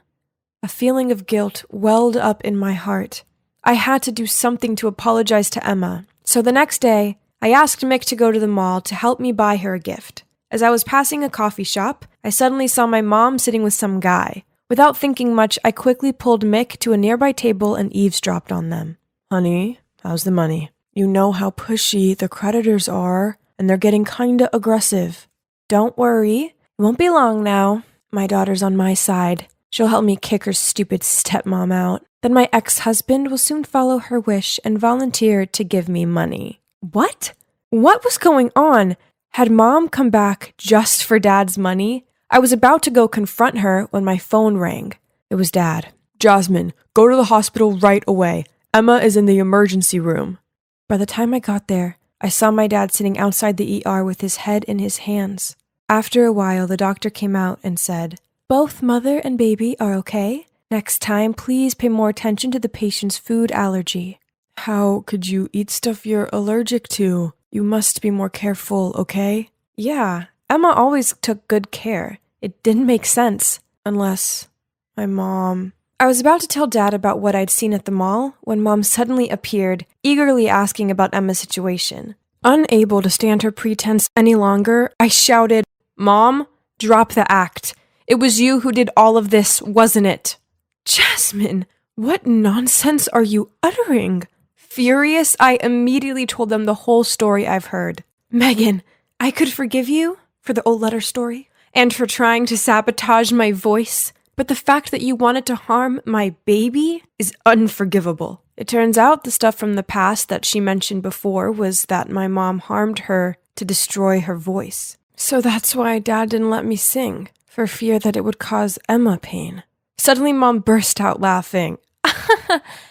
A feeling of guilt welled up in my heart. I had to do something to apologize to Emma. So the next day, I asked Mick to go to the mall to help me buy her a gift. As I was passing a coffee shop, I suddenly saw my mom sitting with some guy. Without thinking much, I quickly pulled Mick to a nearby table and eavesdropped on them. Honey, how's the money? You know how pushy the creditors are, and they're getting kinda aggressive. Don't worry, it won't be long now. My daughter's on my side. She'll help me kick her stupid stepmom out. Then my ex-husband will soon follow her wish and volunteer to give me money. What? What was going on? Had Mom come back just for Dad's money? I was about to go confront her when my phone rang. It was Dad. Jasmine, go to the hospital right away. Emma is in the emergency room. By the time I got there, I saw my dad sitting outside the ER with his head in his hands. After a while, the doctor came out and said, "Both mother and baby are okay. Next time, please pay more attention to the patient's food allergy." How could you eat stuff you're allergic to? You must be more careful, okay? Yeah, Emma always took good care. It didn't make sense. Unless my mom... I was about to tell Dad about what I'd seen at the mall when Mom suddenly appeared, eagerly asking about Emma's situation. Unable to stand her pretense any longer, I shouted, "Mom, drop the act. It was you who did all of this, wasn't it?" Jasmine, what nonsense are you uttering? Furious, I immediately told them the whole story I've heard. Megan, I could forgive you for the old letter story and for trying to sabotage my voice, but the fact that you wanted to harm my baby is unforgivable. It turns out the stuff from the past that she mentioned before was that my mom harmed her to destroy her voice. So that's why Dad didn't let me sing, for fear that it would cause Emma pain. Suddenly, Mom burst out laughing.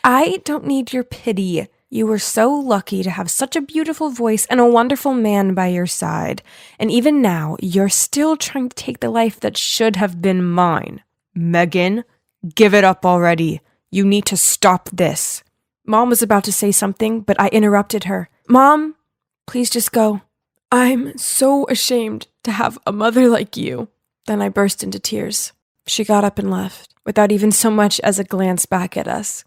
I don't need your pity. You were so lucky to have such a beautiful voice and a wonderful man by your side. And even now, you're still trying to take the life that should have been mine. Megan, give it up already. You need to stop this. Mom was about to say something, but I interrupted her. Mom, please just go. I'm so ashamed to have a mother like you. Then I burst into tears. She got up and left, without even so much as a glance back at us.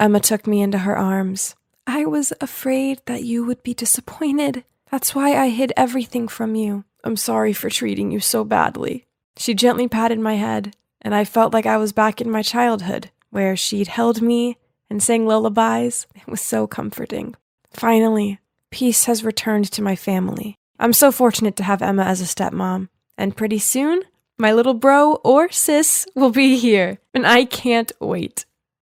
Emma took me into her arms. I was afraid that you would be disappointed. That's why I hid everything from you. I'm sorry for treating you so badly. She gently patted my head, and I felt like I was back in my childhood, where she'd held me and sang lullabies. It was so comforting. Finally, peace has returned to my family. I'm so fortunate to have Emma as a stepmom, and pretty soon, my little bro or sis will be here, and I can't wait.